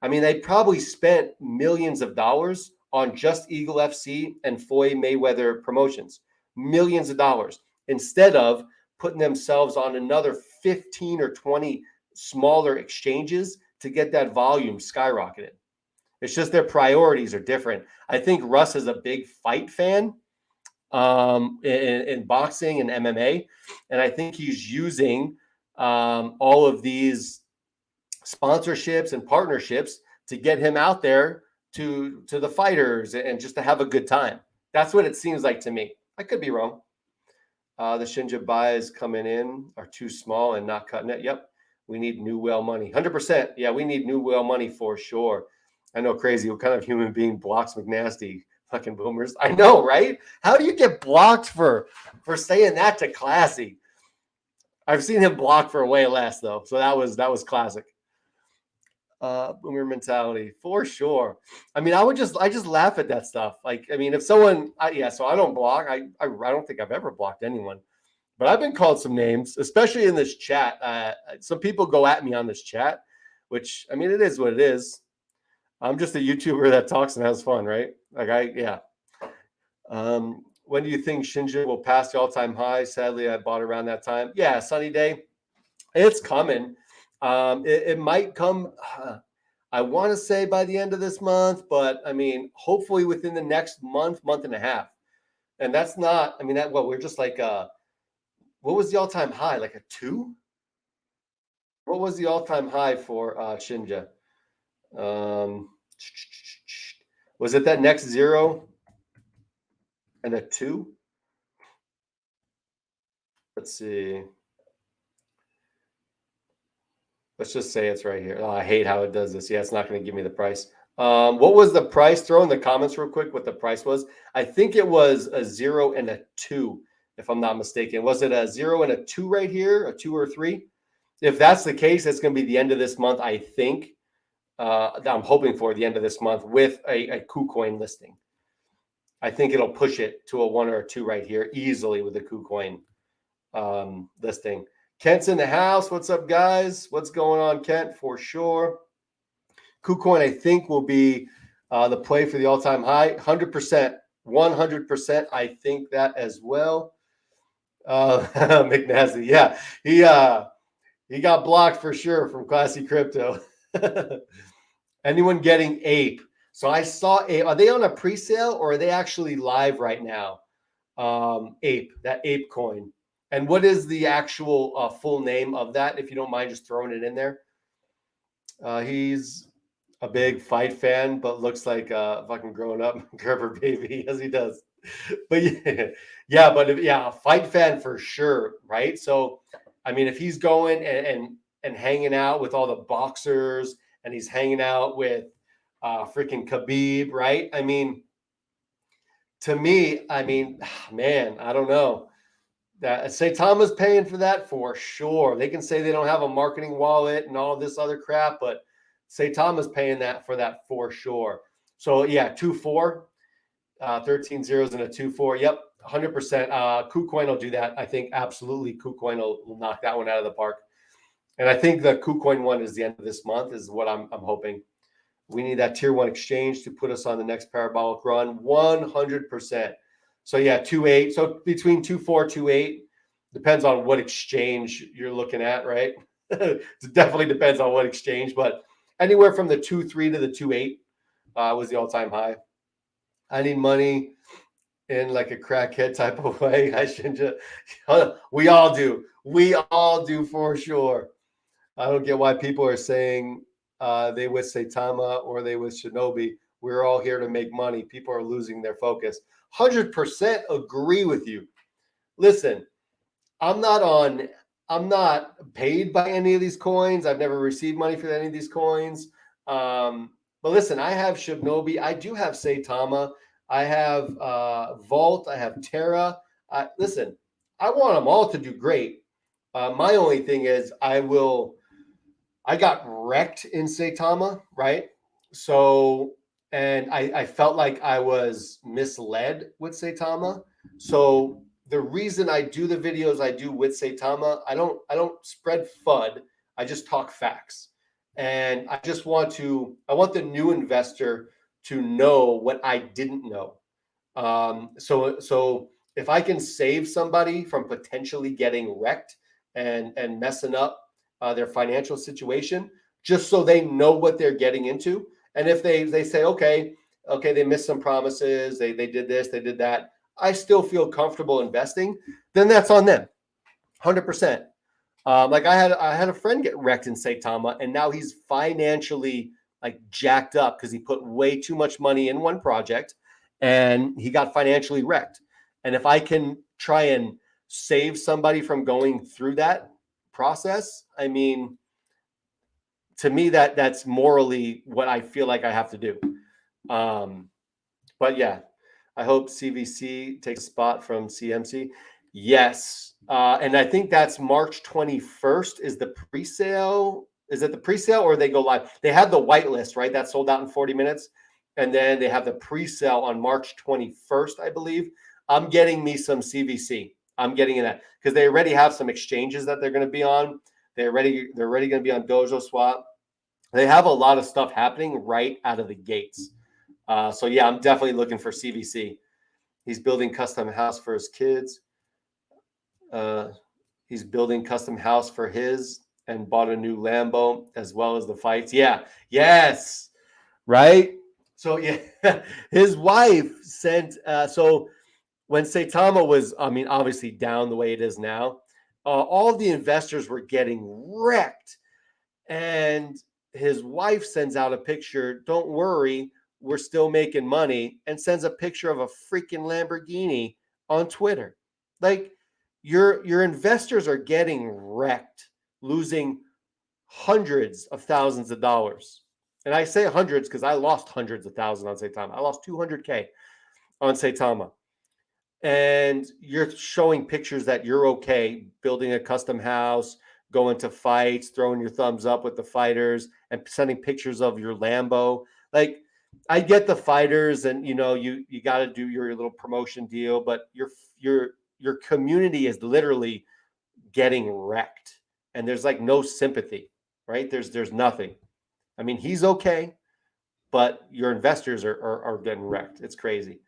I mean, they probably spent millions of dollars on just Eagle FC and Floyd Mayweather Promotions, millions of dollars, instead of putting themselves on another 15 or 20 smaller exchanges to get that volume skyrocketed. It's just their priorities are different. I think Russ is a big fight fan in boxing and MMA, and I think he's using all of these sponsorships and partnerships to get him out there to the fighters and just to have a good time. That's what it seems like to me. I could be wrong. The Shinja buys coming in are too small and not cutting it. Yep. We need new whale money. 100%. Yeah, we need new whale money for sure. I know, crazy. What kind of human being blocks McNasty? Fucking boomers. I know, right? How do you get blocked for saying that to Classy? I've seen him blocked for way less, though. So that was classic. Boomer mentality for sure. I mean, I just laugh at that stuff. Like, I mean, if someone, so I don't block. I don't think I've ever blocked anyone. But I've been called some names, especially in this chat. Some people go at me on this chat, which, I mean, it is what it is. I'm just a YouTuber that talks and has fun, right? Like, When do you think Shinja will pass the all-time high? Sadly, I bought around that time. Yeah, sunny day. It's coming. It might come. I want to say by the end of this month, but I mean, hopefully within the next month and a half. And that's not. I mean, that what we're just like. What was the all-time high? Like a 2? What was the all-time high for Shinja? Was it that next 0 and a 2? Let's see. Let's just say it's right here. Oh, I hate how it does this. Yeah, it's not going to give me the price. What was the price? Throw in the comments real quick what the price was. I think it was a 0 and a 2, if I'm not mistaken. Was it a 0 and a 2 right here? A 2 or a 3? If that's the case, it's going to be the end of this month, I think. I'm hoping for the end of this month with a KuCoin listing. I think it'll push it to a 1 or a 2 right here easily with a KuCoin listing. Kent's in the house. What's up, guys? What's going on, Kent? For sure. KuCoin, I think, will be the play for the all-time high. 100%. 100%. I think that as well. McNasty. Yeah. He got blocked for sure from Classy Crypto. Anyone getting Ape? So I saw Ape. Are they on a pre-sale or are they actually live right now? Ape, that Ape coin. And what is the actual full name of that, if you don't mind just throwing it in there? He's a big fight fan, but looks like a fucking grown up Gerber baby, as he does. But yeah, a fight fan for sure, right? So, I mean, if he's going and hanging out with all the boxers and he's hanging out with freaking Khabib, right? I mean, to me, I mean, man, I don't know. That Saitama's paying for that for sure. They can say they don't have a marketing wallet and all this other crap, but Saitama's paying that for sure. So yeah, 2-4, 13 zeros and a 2-4. Yep, 100%. KuCoin will do that. I think absolutely KuCoin will knock that one out of the park. And I think the KuCoin one is the end of this month is what I'm hoping. We need that tier 1 exchange to put us on the next parabolic run. 100%. So yeah, 2.8. So between 2.4, 2.8, depends on what exchange you're looking at, right? It definitely depends on what exchange, but anywhere from the 2.3 to the 2.8 was the all-time high. I need money in like a crackhead type of way. I shouldn't. We all do. We all do for sure. I don't get why people are saying they with Saitama or they with Shibnobi. We're all here to make money. People are losing their focus. 100% agree with you. Listen, I'm not paid by any of these coins. I've never received money for any of these coins. But listen, I have Shibnobi. I do have Saitama. I have Vault. I have Tera. Listen, I want them all to do great. My only thing is I got wrecked in Saitama, right? So, and I felt like I was misled with Saitama. So the reason I do the videos I do with Saitama, I don't spread FUD. I just talk facts. And I want the new investor to know what I didn't know. So if I can save somebody from potentially getting wrecked and messing up their financial situation, just so they know what they're getting into. And if they say, okay, they missed some promises, they did this, they did that, I still feel comfortable investing, then that's on them, 100%. Like I had a friend get wrecked in Saitama, and now he's financially like jacked up because he put way too much money in one project, and he got financially wrecked. And if I can try and save somebody from going through that process, I mean, to me that's morally what I feel like I have to do. But yeah, I hope CVC takes a spot from CMC. Yes, and I think that's March 21st is the pre-sale. Is it the pre-sale or they go live? They have the whitelist, right? That sold out in 40 minutes, and then they have the pre-sale on March 21st, I believe. I'm getting me some CVC. I'm getting in that because they already have some exchanges that they're going to be on. They're already going to be on Dojoswap. They have a lot of stuff happening right out of the gates. So yeah, I'm definitely looking for CVC. He's building custom house for his kids. He's building custom house for his and bought a new Lambo as well as the fights. Yeah. Yes. Right. So yeah, his wife sent. So when Saitama was, I mean, obviously down the way it is now, all of the investors were getting wrecked, and his wife sends out a picture. Don't worry, we're still making money, and sends a picture of a freaking Lamborghini on Twitter. Like your investors are getting wrecked, losing hundreds of thousands of dollars. And I say hundreds because I lost hundreds of thousands on Saitama. I lost 200K on Saitama. And you're showing pictures that you're okay building a custom house, going to fights, throwing your thumbs up with the fighters, and sending pictures of your Lambo. Like, I get the fighters, and you got to do your little promotion deal, but your community is literally getting wrecked, and there's like no sympathy, right? There's nothing. I mean, he's okay, but your investors are getting wrecked. It's crazy.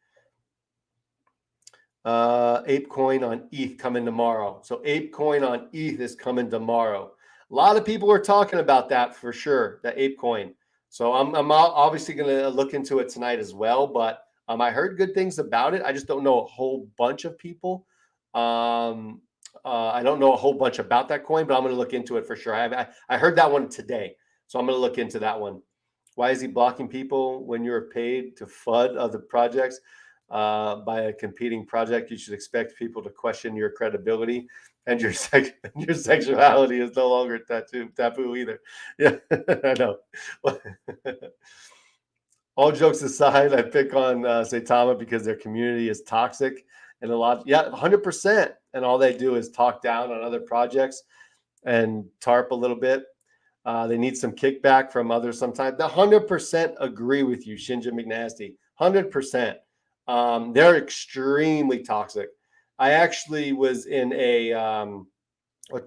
ApeCoin on ETH coming tomorrow. So ApeCoin on ETH is coming tomorrow. A lot of people are talking about that for sure, that ApeCoin. So I'm obviously going to look into it tonight as well. But I heard good things about it. I just don't know a whole bunch of people. I don't know a whole bunch about that coin, but I'm going to look into it for sure. I heard that one today, so I'm going to look into that one. Why is he blocking people when you're paid to FUD other projects? By a competing project, you should expect people to question your credibility, and your sexuality is no longer taboo either. Yeah, I know. All jokes aside, I pick on Saitama because their community is toxic and 100%. And all they do is talk down on other projects and tarp a little bit. They need some kickback from others sometimes. 100% agree with you, Shinja McNasty. 100%. They're extremely toxic. I actually was in a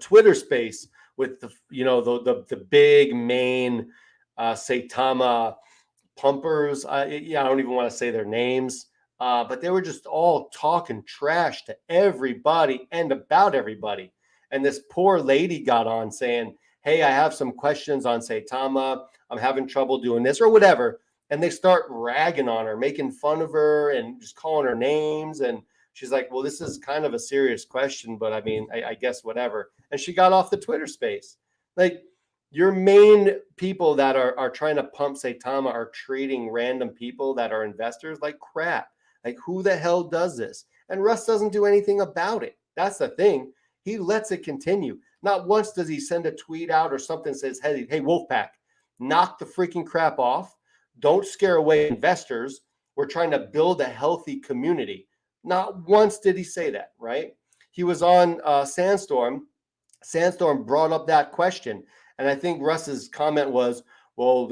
Twitter space with the big main Saitama pumpers. I don't even want to say their names, but they were just all talking trash to everybody and about everybody. And this poor lady got on saying, "Hey, I have some questions on Saitama. I'm having trouble doing this," or whatever. And they start ragging on her, making fun of her and just calling her names. And she's like, "Well, this is kind of a serious question, but I mean, I guess whatever." And she got off the Twitter space. Like, your main people that are trying to pump Saitama are treating random people that are investors like crap. Like, who the hell does this? And Russ doesn't do anything about it. That's the thing. He lets it continue. Not once does he send a tweet out or something that says, hey, Wolfpack, knock the freaking crap off. Don't scare away investors. We're trying to build a healthy community. Not once did he say that, right? He was on Sandstorm. Sandstorm brought up that question. And I think Russ's comment was, well,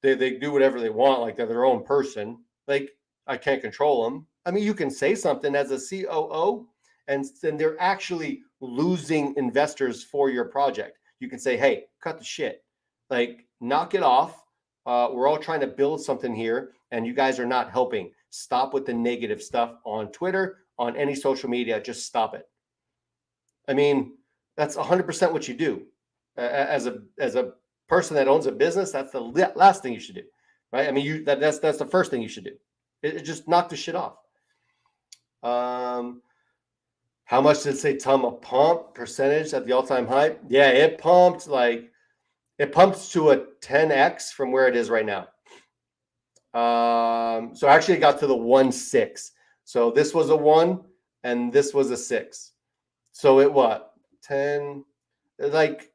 they do whatever they want, like they're their own person. Like, I can't control them. I mean, you can say something as a COO, and then they're actually losing investors for your project. You can say, hey, cut the shit. Like, knock it off. We're all trying to build something here, and you guys are not helping. Stop with the negative stuff on Twitter, on any social media. Just stop it. I mean, that's 100% what you do. As a person that owns a business, that's the last thing you should do, right? I mean, that's the first thing you should do. It just knock the shit off. How much did Saitama pump percentage at the all-time high? Yeah, it pumped to a 10x from where it is right now. So actually it got to the 1.6. So this was a 1 and this was a 6. So it what? 10, like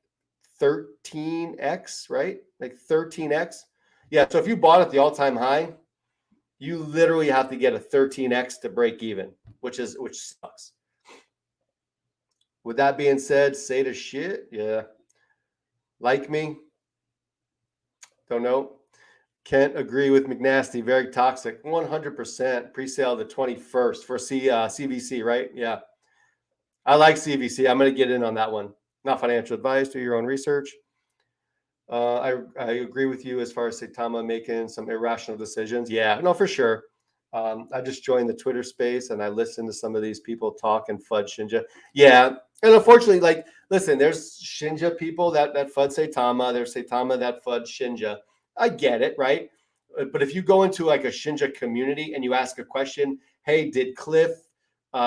13x, right? Like 13x. Yeah, so if you bought at the all-time high, you literally have to get a 13x to break even, which sucks. With that being said, say the shit. Yeah. Like me? Don't know. Can't agree with McNasty. Very toxic. 100% pre-sale the 21st for CVC, right? Yeah. I like CVC. I'm going to get in on that one. Not financial advice. Do your own research. I agree with you as far as Saitama making some irrational decisions. Yeah, no, for sure. I just joined the Twitter space and I listened to some of these people talk and FUD Shinja. Yeah. And unfortunately, like, listen, there's Shinja people that FUD Saitama. There's Saitama that FUD Shinja. I get it, right? But if you go into like a Shinja community and you ask a question, hey, did Cliff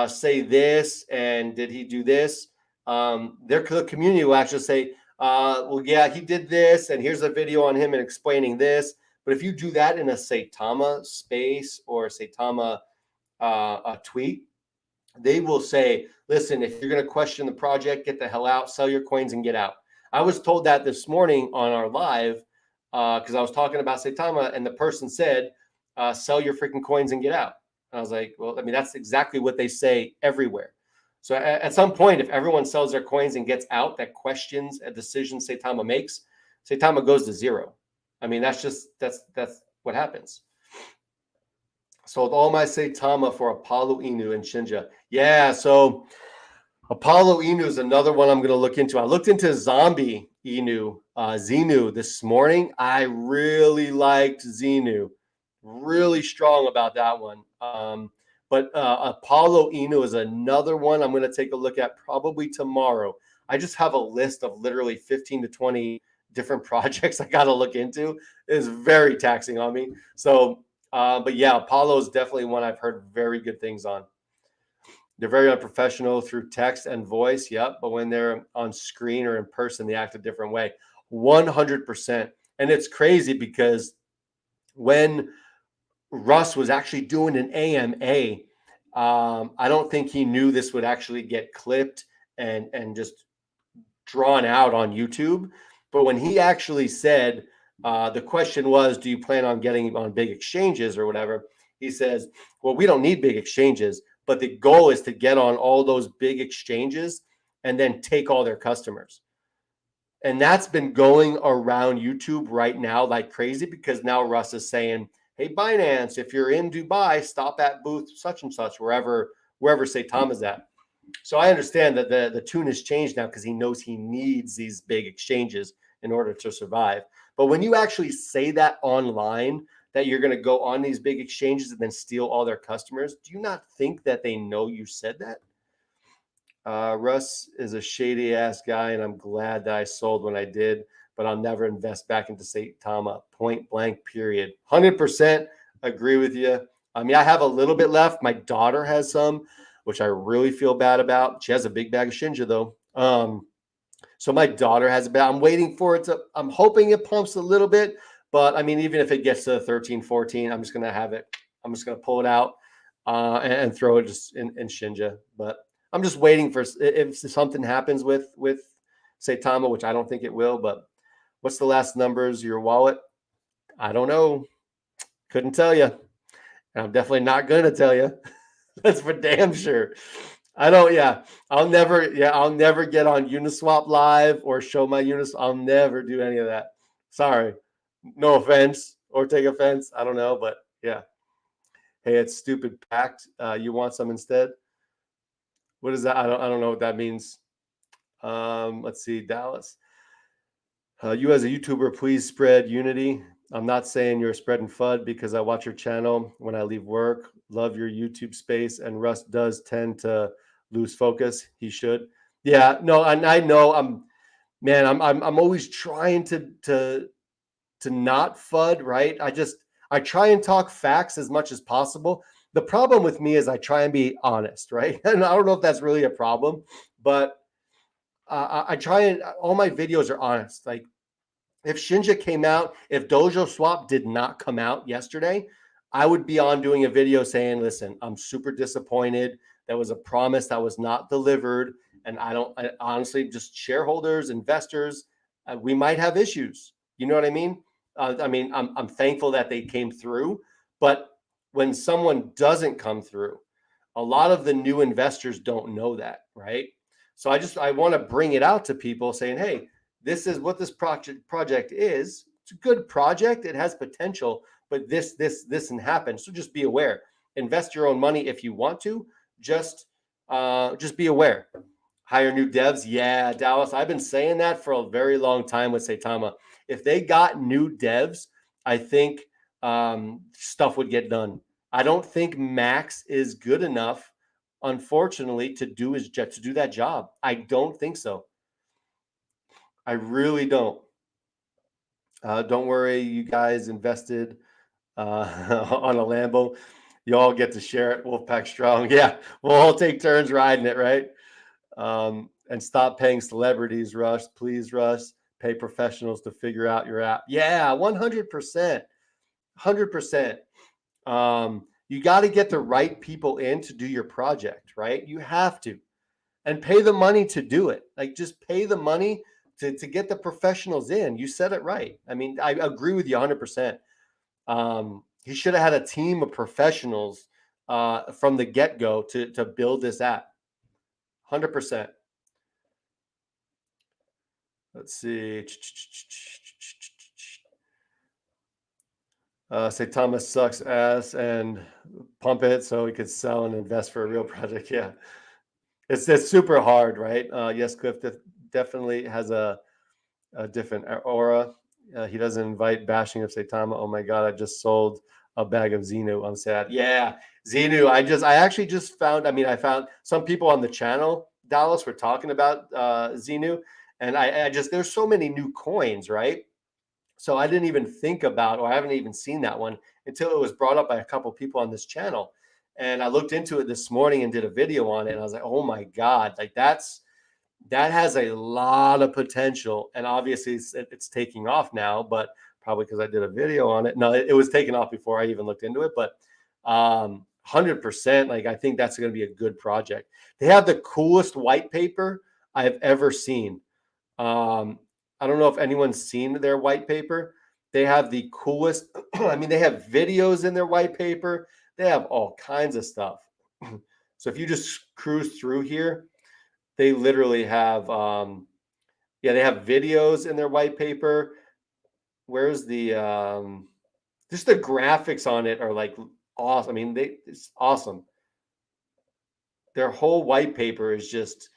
say this and did he do this? Their community will actually say, well, yeah, he did this and here's a video on him and explaining this. But if you do that in a Saitama space or a Saitama a tweet, they will say, listen, if you're going to question the project, get the hell out, sell your coins and get out. I was told that this morning on our live because I was talking about Saitama and the person said, sell your freaking coins and get out. And I was like, well, I mean, that's exactly what they say everywhere. So at some point, if everyone sells their coins and gets out that questions a decision Saitama makes, Saitama goes to zero. I mean, that's what happens. Sold all my Saitama for Apollo Inu and Shinja. Yeah, so Apollo Inu is another one I'm going to look into. I looked into Zombie Inu, Xenu this morning. I really liked Xenu. Really strong about that one. But Apollo Inu is another one I'm going to take a look at probably tomorrow. I just have a list of literally 15 to 20 different projects I got to look into. It is very taxing on me. So, but yeah, Apollo is definitely one I've heard very good things on. They're very unprofessional through text and voice. Yep. But when they're on screen or in person, they act a different way. 100%. And it's crazy because when Russ was actually doing an AMA, I don't think he knew this would actually get clipped and just drawn out on YouTube. But when he actually said, the question was, do you plan on getting on big exchanges or whatever? He says, well, we don't need big exchanges, but the goal is to get on all those big exchanges and then take all their customers. And that's been going around YouTube right now like crazy because now Russ is saying, hey, Binance, if you're in Dubai, stop at booth such and such, wherever Saitama is at. So I understand that the tune has changed now because he knows he needs these big exchanges in order to survive. But when you actually say that online, that you're going to go on these big exchanges and then steal all their customers, do you not think that they know you said that? Russ is a shady ass guy, and I'm glad that I sold when I did, but I'll never invest back into Saitama. Point blank, period. 100% agree with you. I mean, I have a little bit left. My daughter has some, which I really feel bad about. She has a big bag of Shinja though. So my daughter has a bag. I'm waiting for it to, I'm hoping it pumps a little bit, but I mean, even if it gets to 13, 14, I'm just going to have it. I'm just going to pull it out and throw it just in Shinja. But I'm just waiting for if something happens with Saitama, which I don't think it will, but what's the last numbers, your wallet? I don't know. Couldn't tell you. And I'm definitely not going to tell you. That's for damn sure. I don't, yeah. I'll never get on Uniswap Live or show my Uniswap. I'll never do any of that. Sorry. No offense or take offense. I don't know, but yeah. Hey, it's stupid packed. You want some instead? What is that? I don't know what that means. Let's see, Dallas. You as a YouTuber, please spread unity. I'm not saying you're spreading FUD because I watch your channel when I leave work. Love your YouTube space, and Russ does tend to lose focus. He should. Yeah, no, and I know I'm always trying to not FUD, right? I try and talk facts as much as possible. The problem with me is I try and be honest, right? And I don't know if that's really a problem, but I try and all my videos are honest. Like if Shinja came out, if Dojoswap did not come out yesterday, I would be on doing a video saying, listen, I'm super disappointed. That was a promise that was not delivered. And I honestly, just shareholders, investors, we might have issues. You know what I mean? I'm thankful that they came through, but when someone doesn't come through, a lot of the new investors don't know that, right? So I want to bring it out to people saying, hey, this is what this project is. It's a good project. It has potential, but this can happen. So just be aware. Invest your own money if you want to. Just be aware. Hire new devs. Yeah, Dallas. I've been saying that for a very long time with Saitama. If they got new devs, I think stuff would get done. I don't think Max is good enough, unfortunately, to do that job. I don't think so. I really don't. Don't worry, you guys invested on a Lambo. You all get to share it. Wolfpack strong. Yeah, we'll all take turns riding it, right? And stop paying celebrities, Russ. Please, Russ. Pay professionals to figure out your app. Yeah, 100%. 100%. You got to get the right people in to do your project, right? You have to. And pay the money to do it. Like, just pay the money to get the professionals in. You said it right. I mean, I agree with you 100%. He should have had a team of professionals from the get-go to build this app. 100%. Let's see. Saitama sucks ass and pump it so he could sell and invest for a real project. Yeah. It's super hard, right? Yes, Cliff definitely has a different aura. He doesn't invite bashing of Saitama. Oh my God, I just sold a bag of Xenu. I'm sad. Yeah, Xenu. I actually just found, I found some people on the channel, Dallas, were talking about Xenu. And I just, there's so many new coins, right? So I didn't even think about, or I haven't even seen that one until it was brought up by a couple people on this channel. And I looked into it this morning and did a video on it. And I was like, oh my God, like that has a lot of potential. And obviously it's taking off now, but probably because I did a video on it. No, it was taking off before I even looked into it, but 100%, like I think that's going to be a good project. They have the coolest white paper I've ever seen. I don't know if anyone's seen their white paper. They have the coolest, they have videos in their white paper. They have all kinds of stuff. So if you just cruise through here, they literally have, they have videos in their white paper. Where's the, just the graphics on it are like awesome. It's awesome. Their whole white paper is just,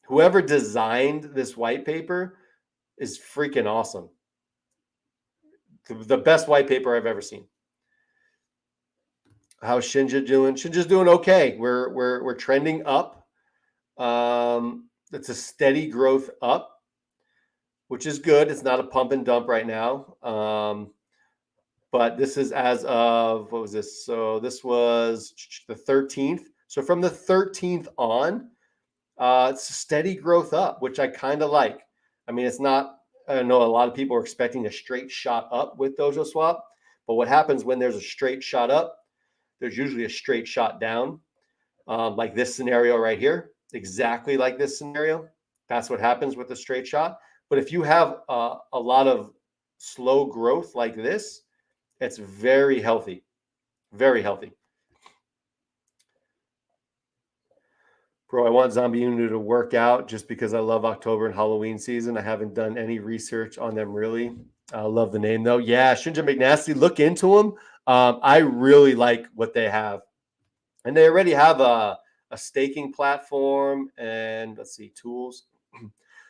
whoever designed this white paper is freaking awesome. The best white paper I've ever seen. How's Shinja doing? Shinja's doing okay. We're trending up. It's a steady growth up, which is good. It's not a pump and dump right now. But this is as of, what was this? So this was the 13th. So from the 13th on, it's a steady growth up, which I kind of like. It's not, I know a lot of people are expecting a straight shot up with Dojoswap, but what happens when there's a straight shot up, there's usually a straight shot down, like this scenario right here, exactly like this scenario. That's what happens with a straight shot. But if you have a lot of slow growth like this, it's very healthy, very healthy. Bro, I want Zombie Unu to work out just because I love October and Halloween season. I haven't done any research on them really. I love the name though. Yeah, Shinja McNasty, look into them. I really like what they have. And they already have a staking platform and let's see, tools.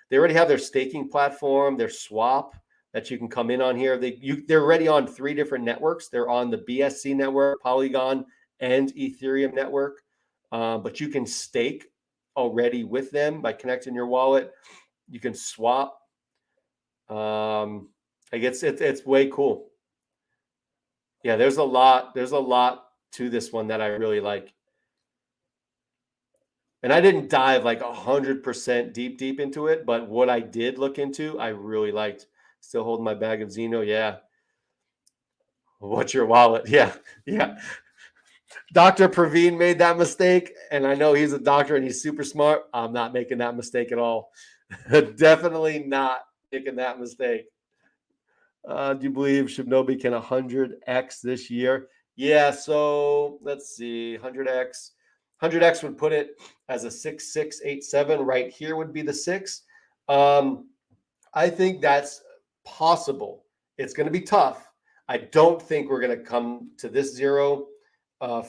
They already have their staking platform, their swap that you can come in on here. They're already on 3 different networks. They're on the BSC network, Polygon, and Ethereum network. But you can stake already with them by connecting your wallet. You can swap. It's way cool. Yeah, there's a lot to this one that I really like. And I didn't dive like 100% deep into it, but what I did look into, I really liked. Still holding my bag of Xeno. Yeah. What's your wallet? Yeah. Dr. Praveen made that mistake, and I know he's a doctor and he's super smart. I'm not making that mistake at all. Definitely not making that mistake. Do you believe Shibnobi can 100x this year? Yeah, so let's see. 100x. 100x would put it as a 6687. Right here would be the 6. I think that's possible. It's going to be tough. I don't think we're going to come to this 0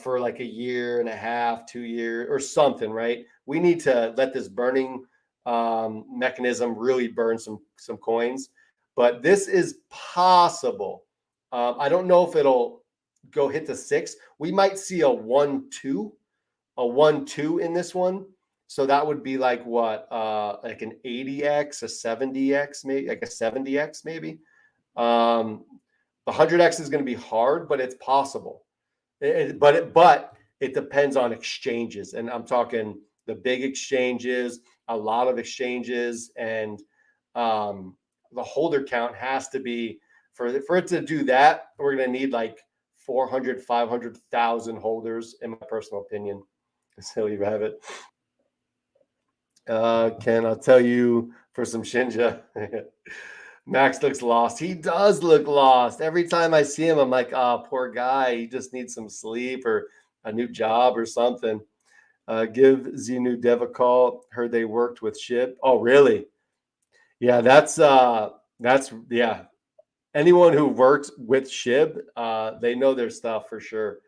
for like a year and a half, 2 years or something, right? We need to let this burning mechanism really burn some coins. But this is possible. I don't know if it'll go hit the 6, we might see a 1-2 in this one. So that would be like what, like an 80x, a 70x, maybe like a 70x, maybe. The 100x is going to be hard, but it's possible. But it depends on exchanges, and I'm talking the big exchanges, a lot of exchanges, and the holder count has to be for it to do that. We're going to need like 400, 500,000 holders, in my personal opinion. So you have it. Ken, I'll tell you for some Shinja. Max looks lost. He does look lost. Every time I see him, I'm like, oh, poor guy. He just needs some sleep or a new job or something. Give Zenu Dev a call. Heard they worked with Shib. Oh, really? Yeah, that's yeah. Anyone who works with Shib, they know their stuff for sure.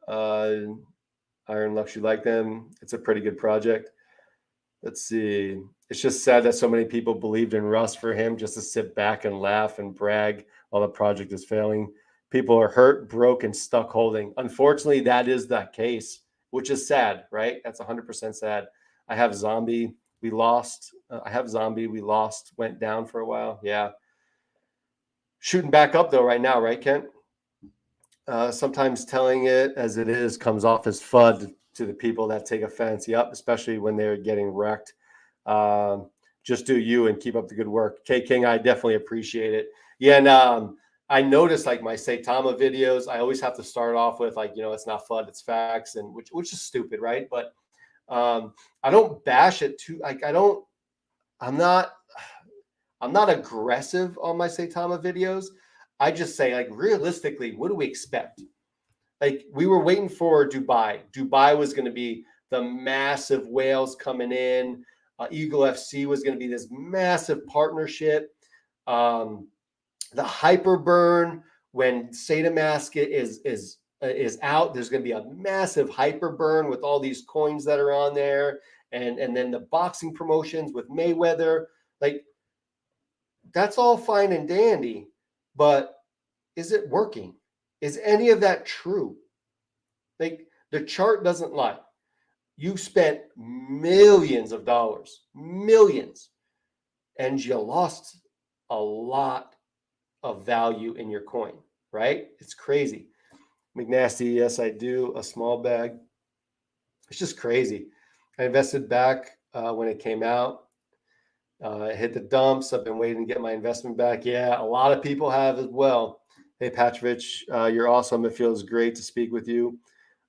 Iron Lux, you like them? It's a pretty good project. Let's see. It's just sad that so many people believed in Russ for him just to sit back and laugh and brag while the project is failing. People are hurt, broke, and stuck holding. Unfortunately, that is the case, which is sad, right? That's 100% sad. I have Zombie. We lost. We lost, went down for a while. Yeah. Shooting back up, though, right now, right, Kent? Sometimes telling it as it is comes off as FUD to the people that take offense. Yep, especially when they're getting wrecked. Just do you and keep up the good work. K King, I definitely appreciate it. Yeah, and I noticed like my Saitama videos, I always have to start off with like, it's not FUD, it's facts, and which is stupid, right? But I don't bash it too. Like I'm not aggressive on my Saitama videos. I just say, like, realistically, what do we expect? Like, we were waiting for Dubai. Dubai was going to be the massive whales coming in. Eagle FC was going to be this massive partnership. The hyperburn, when Saitama is out, there's going to be a massive hyperburn with all these coins that are on there, and then the boxing promotions with Mayweather. Like, that's all fine and dandy. But is it working? Is any of that true? Like, the chart doesn't lie. You spent millions of dollars, millions, and you lost a lot of value in your coin, right? It's crazy. McNasty, yes, I do. A small bag. It's just crazy. I invested back when it came out. Hit the dumps. I've been waiting to get my investment back. Yeah, a lot of people have as well. Hey, Patrovich, you're awesome. It feels great to speak with you.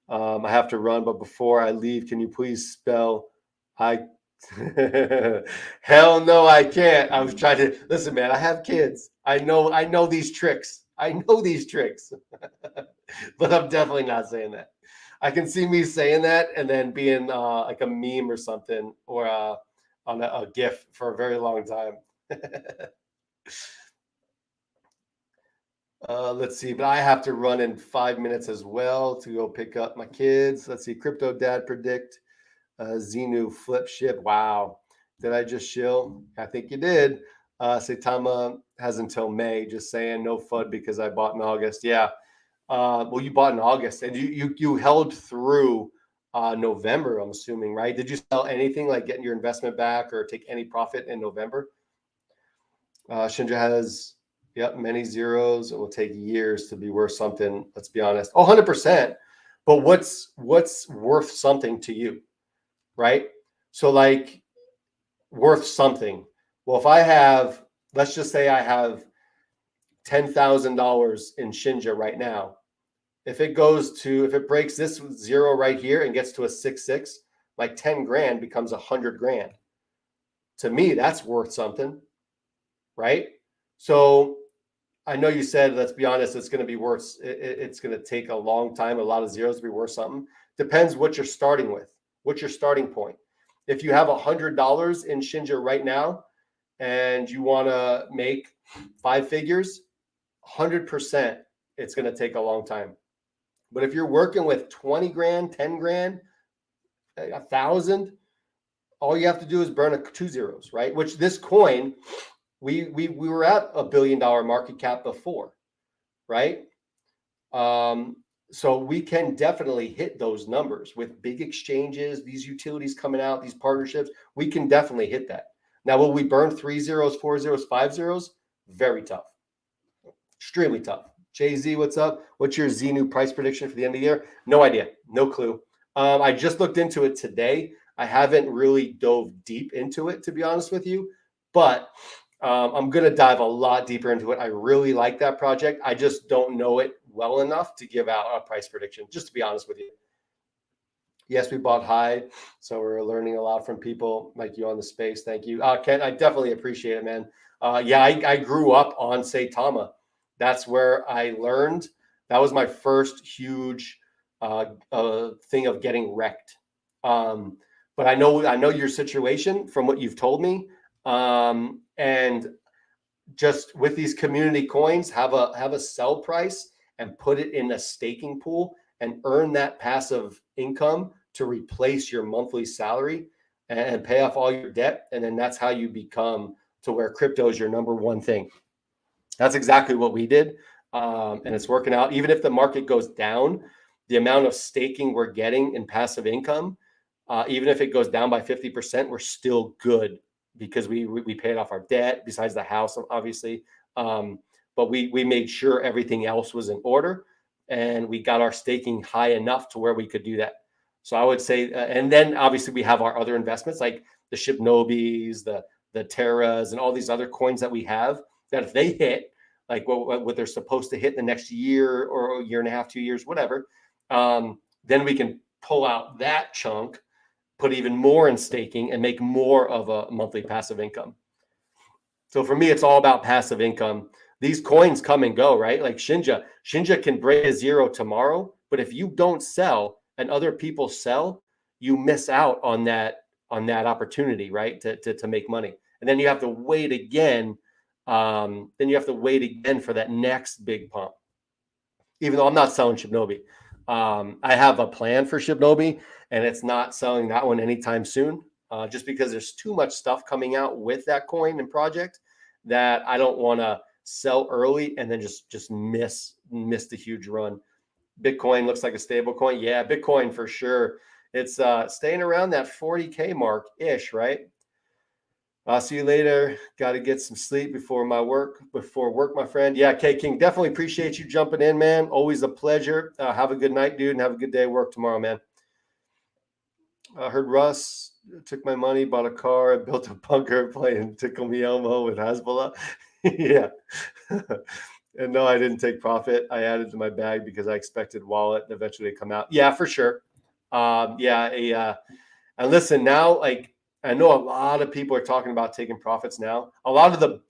I have to run, but before I leave, can you please spell I? Hell no, I can't. I was trying to listen, man. I have kids. I know these tricks. I know these tricks, but I'm definitely not saying that. I can see me saying that and then being like a meme or something, or on a GIF for a very long time. Let's see, but I have to run in 5 minutes as well to go pick up my kids. Let's see, Crypto Dad predict Zenu flip ship. Wow, did I just shill? I think you did. Saitama has until May. Just saying, no FUD because I bought in August. Yeah, well, you bought in August and you held through November. I'm assuming, right? Did you sell anything like getting your investment back or take any profit in November? Shinja has. Yep, many zeros. It will take years to be worth something. Let's be honest. 100%. But what's worth something to you, right? So like worth something. Well, if I have, let's just say I have $10,000 in Shinja right now. If it breaks this zero right here and gets to a 6.6, like 10 grand becomes 100 grand. To me, that's worth something, right? So I know you said, let's be honest, it's going to be worth, it's going to take a long time, a lot of zeros to be worth something. Depends what you're starting with. What's your starting point? If you have $100 in Shinja right now and you want to make 5 figures, 100%, it's going to take a long time. But if you're working with 20 grand, 10 grand, 1,000, all you have to do is burn 2 zeros, right? Which this coin, we were at $1 billion market cap before, right? So we can definitely hit those numbers with big exchanges, these utilities coming out, these partnerships. We can definitely hit that. Now, will we burn 3 zeros, 4 zeros, 5 zeros? Very tough. Extremely tough. Jay Z, what's up? What's your ZNU price prediction for the end of the year? No idea. No clue. I just looked into it today. I haven't really dove deep into it, to be honest with you, but I'm going to dive a lot deeper into it. I really like that project. I just don't know it well enough to give out a price prediction, just to be honest with you. Yes, we bought high, so we're learning a lot from people like you on the space. Thank you. Ken, I definitely appreciate it, man. Yeah, I grew up on Saitama. That's where I learned. That was my first huge thing of getting wrecked. But I know your situation from what you've told me. And just with these community coins, have a sell price and put it in a staking pool and earn that passive income to replace your monthly salary and pay off all your debt. And then that's how you become to where crypto is your number one thing. That's exactly what we did. And it's working out. Even if the market goes down, the amount of staking we're getting in passive income, even if it goes down by 50%, we're still good because we paid off our debt besides the house, obviously. But we made sure everything else was in order and we got our staking high enough to where we could do that. So I would say, and then obviously we have our other investments like the Shibnobis, the Teras, and all these other coins that we have that if they hit like what they're supposed to hit in the next year or a year and a half, 2 years, whatever, then we can pull out that chunk, put even more in staking and make more of a monthly passive income. So for me, it's all about passive income. These coins come and go, right? Like Shinja can break a zero tomorrow, but if you don't sell and other people sell, you miss out on that opportunity, right? To make money. And then you have to wait again. Then you have to wait again for that next big pump. Even though I'm not selling Shibnobi. I have a plan for Shibnobi, and it's not selling that one anytime soon, just because there's too much stuff coming out with that coin and project that I don't want to sell early and then just miss the huge run. Bitcoin looks like a stable coin. Yeah, Bitcoin for sure. It's staying around that 40K mark ish, right? I'll see you later. Got to get some sleep before work, my friend. Yeah, K King, definitely appreciate you jumping in, man. Always a pleasure. Have a good night, dude, and have a good day at work tomorrow, man. I heard Russ took my money, bought a car, built a bunker, playing Tickle Me Elmo with Hezbollah. Yeah. And no, I didn't take profit. I added to my bag because I expected wallet eventually to come out. Yeah, for sure. And listen, now, like, I know a lot of people are talking about taking profits now. A lot of the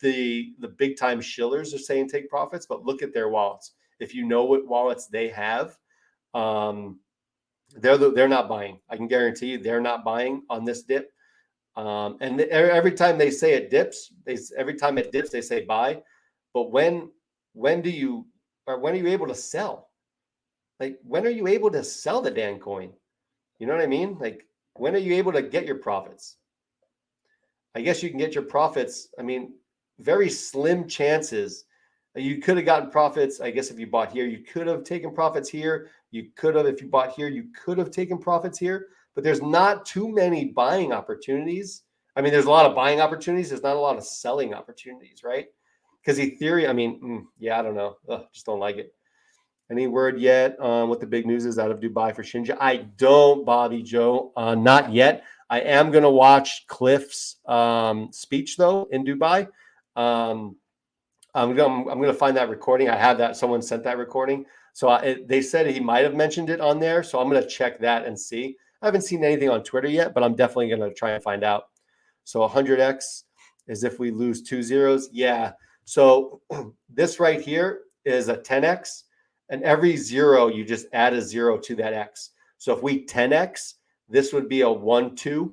big time shillers are saying take profits, but look at their wallets. If you know what wallets they have, they're not buying. I can guarantee you they're not buying on this dip. And every time they say it dips, they say buy. But when are you able to sell? Like, when are you able to sell the damn coin? You know what I mean? Like, when are you able to get your profits? I guess you can get your profits. I mean, very slim chances. You could have gotten profits. I guess if you bought here, you could have taken profits here. You could have, if you bought here, you could have taken profits here. But there's not too many buying opportunities. I mean, there's a lot of buying opportunities. There's not a lot of selling opportunities, right? Because Ethereum, I mean, I don't know. Just don't like it. Any word yet on what the big news is out of Dubai for Shinja? I don't, Bobby Joe. Not yet. I am going to watch Cliff's speech, though, in Dubai. I'm going to find that recording. I have that. Someone sent that recording. So they said he might have mentioned it on there. So I'm going to check that and see. I haven't seen anything on Twitter yet, but I'm definitely going to try and find out. So 100x is if we lose 2 zeros. Yeah. So this right here is a 10x. And every zero, you just add a zero to that x. So if we 10x, this would be a 1, 2,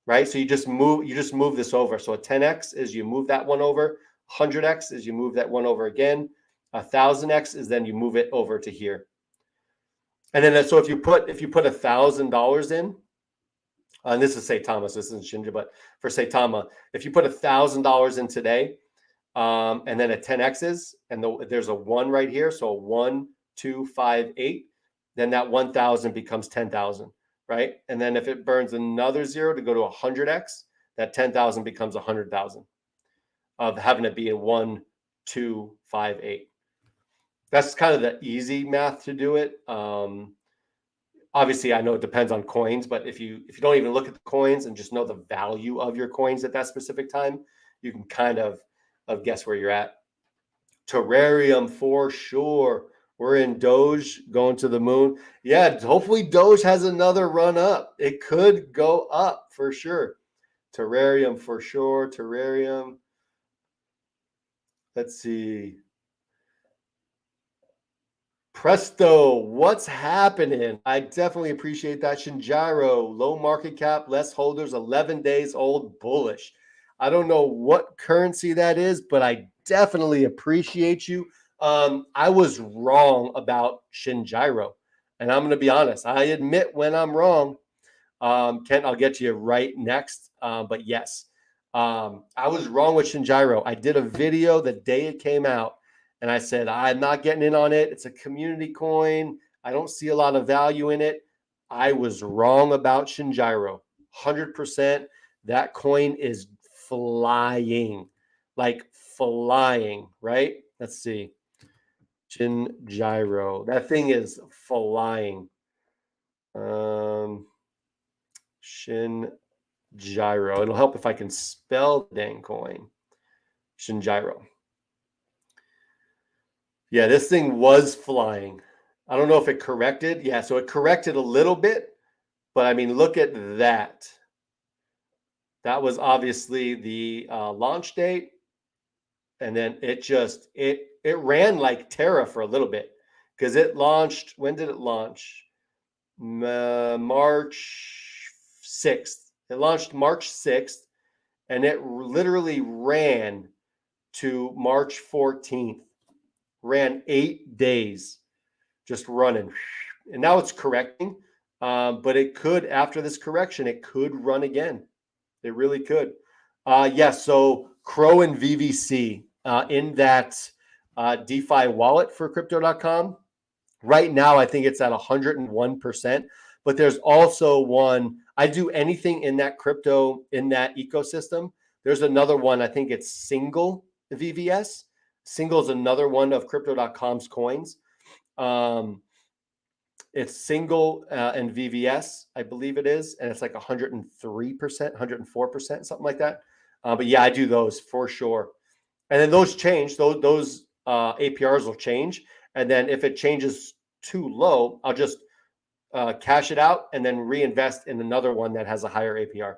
right? So you just move this over. So a 10x is you move that one over. 100x is you move that one over again. 1,000x is then you move it over to here. And then so if you put $1,000 in, and this is Saitama, so this isn't Shinja, but for Saitama, if you put $1,000 in today, and then a 10x's, and there's a 1 right here. So 1, 258, then that 1,000 becomes 10,000, right? And then if it burns another 0 to go to 100x, that 10,000 becomes 100,000 of having it be in 1, 2, 5, 8. That's kind of the easy math to do it. Obviously, I know it depends on coins, but if you don't even look at the coins and just know the value of your coins at that specific time, you can kind of guess where you're at. Terrarium for sure. We're in Doge going to the moon. Yeah, hopefully Doge has another run up. It could go up for sure. Terrarium for sure. Terrarium. Let's see. Presto, what's happening? I definitely appreciate that. Shinjiro, low market cap, less holders, 11 days old, bullish. I don't know what currency that is, but I definitely appreciate you. I was wrong about Shinjiro, and I'm going to be honest. I admit when I'm wrong. Kent, I'll get to you right next. But yes, I was wrong with Shinjiro. I did a video the day it came out. And I said, I'm not getting in on it. It's a community coin. I don't see a lot of value in it. I was wrong about Shinjiro. 100%. That coin is flying, like flying, right? Let's see. Shinjiro. That thing is flying. Shinjiro. It'll help if I can spell the dang coin. Shinjiro. Yeah, this thing was flying. I don't know if it corrected. Yeah, so it corrected a little bit, but I mean, look at that. That was obviously the launch date, and then it ran like Tera for a little bit because it launched. When did it launch? March 6th. It launched March 6th, and it literally ran to March 14th. Ran 8 days just running, and now it's correcting, but it could, after this correction, it could run again. It really could. Yes, so Crow and VVC in that DeFi wallet for crypto.com right now, I think it's at 101%, but there's also one, I do anything in that crypto, in that ecosystem. There's another one, I think it's Single VVS. Single is another one of crypto.com's coins. It's Single and VVS, I believe it is, and it's like 103%, 104%, something like that. But yeah, I do those for sure. And then those change. Those APRs will change. And then if it changes too low, I'll just cash it out and then reinvest in another one that has a higher APR.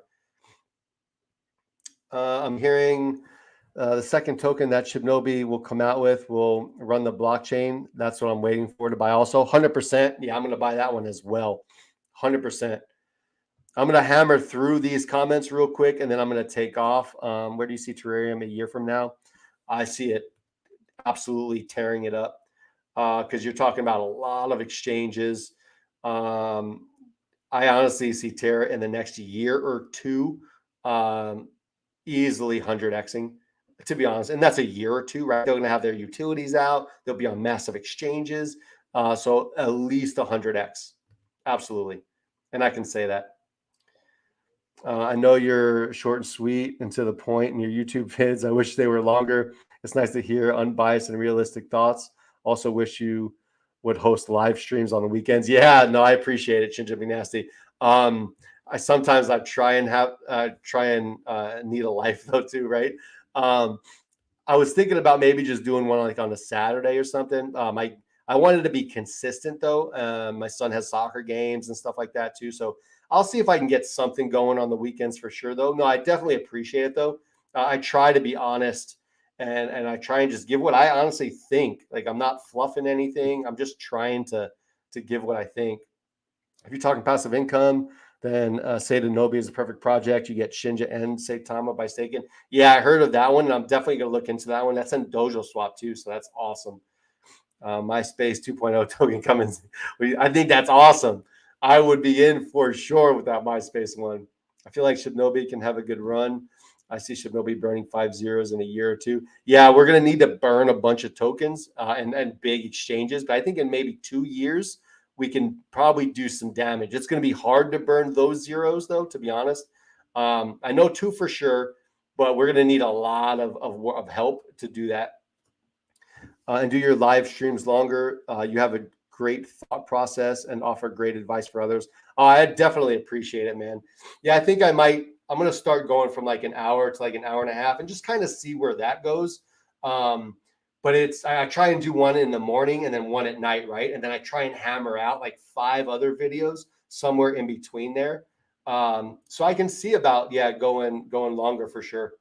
I'm hearing the second token that Shibnobi will come out with will run the blockchain. That's what I'm waiting for to buy also. 100%. Yeah, I'm going to buy that one as well. 100%. I'm going to hammer through these comments real quick, and then I'm going to take off. Where do you see Terrarium a year from now? I see it absolutely tearing it up because you're talking about a lot of exchanges. I honestly see Tera in the next year or two easily 100xing, to be honest. And that's a year or two, right? They're going to have their utilities out. They'll be on massive exchanges. So at least 100x. Absolutely. And I can say that. I know you're short and sweet and to the point in your YouTube vids. I wish they were longer. It's nice to hear unbiased and realistic thoughts. Also wish you would host live streams on the weekends. Yeah, no, I appreciate it, Shinji Nasty. I sometimes try and need a life though too, right? I was thinking about maybe just doing one like on a Saturday or something. I wanted to be consistent though. My son has soccer games and stuff like that too, so I'll see if I can get something going on the weekends for sure though. No, I definitely appreciate it though. I try to be honest and I try and just give what I honestly think. Like I'm not fluffing anything. I'm just trying to give what I think. If you're talking passive income, then Saitama is a perfect project. You get Shinja and Saitama by staking. Yeah, I heard of that one, and I'm definitely going to look into that one. That's in Dojoswap too, so that's awesome. MySpace 2.0 token coming. I think that's awesome. I would be in for sure with that MySpace one. I feel like Shibnobi can have a good run. I see Shibnobi burning 5 zeros in a year or two. Yeah, we're going to need to burn a bunch of tokens and big exchanges. But I think in maybe 2 years, we can probably do some damage. It's going to be hard to burn those zeros, though, to be honest. I know 2 for sure, but we're going to need a lot of help to do that. And do your live streams longer. You have a great thought process and offer great advice for others. I definitely appreciate it, man. Yeah, I think I'm going to start going from like an hour to like an hour and a half and just kind of see where that goes. But I try and do one in the morning and then one at night, right? And then I try and hammer out like 5 other videos somewhere in between there. So I can see about, going longer for sure.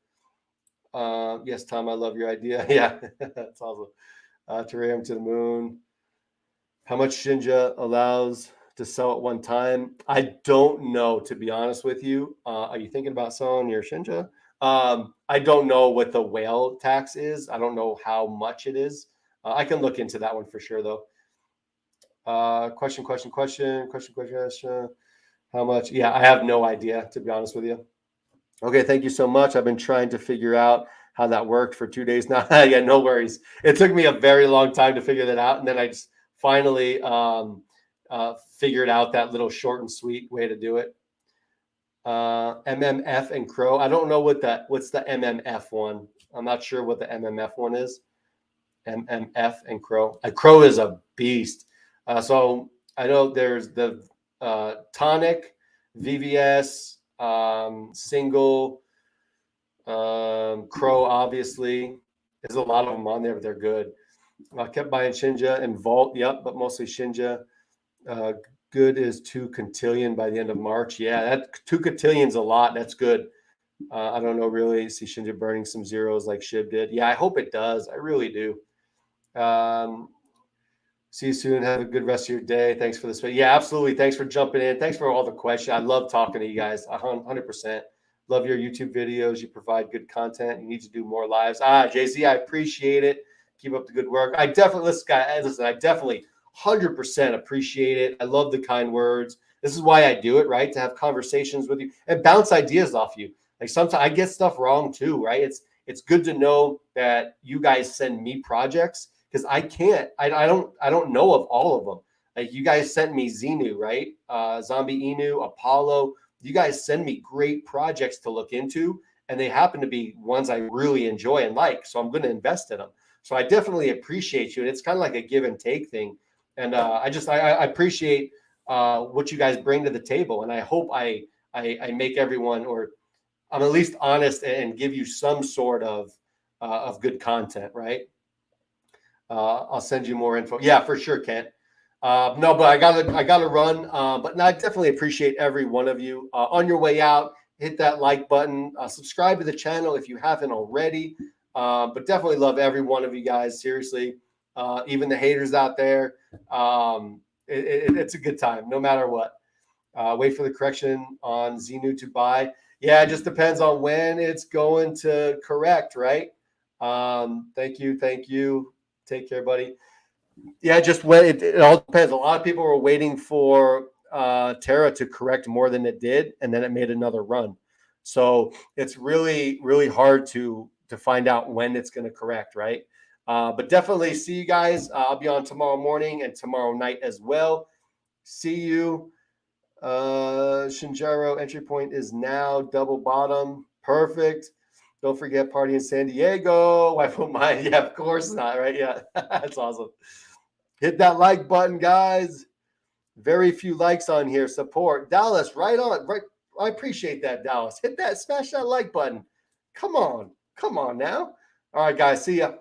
Yes, Tom, I love your idea. Yeah, that's awesome. Terrarium to the moon. How much Shinja allows to sell at one time? I don't know, to be honest with you. Are you thinking about selling your Shinja? I don't know what the whale tax is. I don't know how much it is. I can look into that one for sure, though. Question. How much? Yeah, I have no idea, to be honest with you. Okay, thank you so much. I've been trying to figure out how that worked for 2 days now. Yeah, no worries. It took me a very long time to figure that out, and then I just finally figured out that little short and sweet way to do it. MMF and Crow. I don't know what's the MMF one. I'm not sure what the MMF one is. MMF and Crow. Crow is a beast. So I know there's the Tonic, VVS, Single, Crow, obviously. There's a lot of them on there, but they're good. I kept buying Shinja and Vault, yep, but mostly Shinja. Good is 2 quintillion by the end of March. Yeah, that 2 quintillion's a lot. That's good. I don't know, really. See Shinja burning some zeros like Shib did. Yeah, I hope it does. I really do. See you soon. Have a good rest of your day. Thanks for this. Yeah, absolutely. Thanks for jumping in. Thanks for all the questions. I love talking to you guys. 100%. Love your YouTube videos. You provide good content. You need to do more lives. Jay-Z, I appreciate it. Keep up the good work. I definitely, I definitely 100% appreciate it. I love the kind words. This is why I do it, right? To have conversations with you and bounce ideas off you. Like sometimes I get stuff wrong too, right? It's good to know that you guys send me projects because I don't know of all of them. Like you guys sent me Xenu, right? Zombie Inu, Apollo. You guys send me great projects to look into, and they happen to be ones I really enjoy and like. So I'm going to invest in them. So I definitely appreciate you. And it's kind of like a give and take thing. And I appreciate what you guys bring to the table. And I hope I make everyone, or I'm at least honest and give you some sort of good content, right? I'll send you more info. Yeah, for sure, Kent. No, but I gotta run. But no, I definitely appreciate every one of you. On your way out, hit that like button. Subscribe to the channel if you haven't already. But definitely love every one of you guys. Seriously, even the haters out there. It's a good time, no matter what. Wait for the correction on Xenu to buy. Yeah, it just depends on when it's going to correct, right? Thank you. Take care, buddy. Yeah, just when it all depends. A lot of people were waiting for Tera to correct more than it did, and then it made another run. So it's really, really hard to find out when it's going to correct, right? But definitely see you guys. I'll be on tomorrow morning and tomorrow night as well. See you. Shinjaro entry point is now double bottom. Perfect. Don't forget party in San Diego. I put mine. Yeah, of course not, right? Yeah, that's awesome. Hit that like button, guys. Very few likes on here. Support. Dallas, right on. Right. I appreciate that, Dallas. Hit that, smash that like button. Come on now. All right, guys. See ya.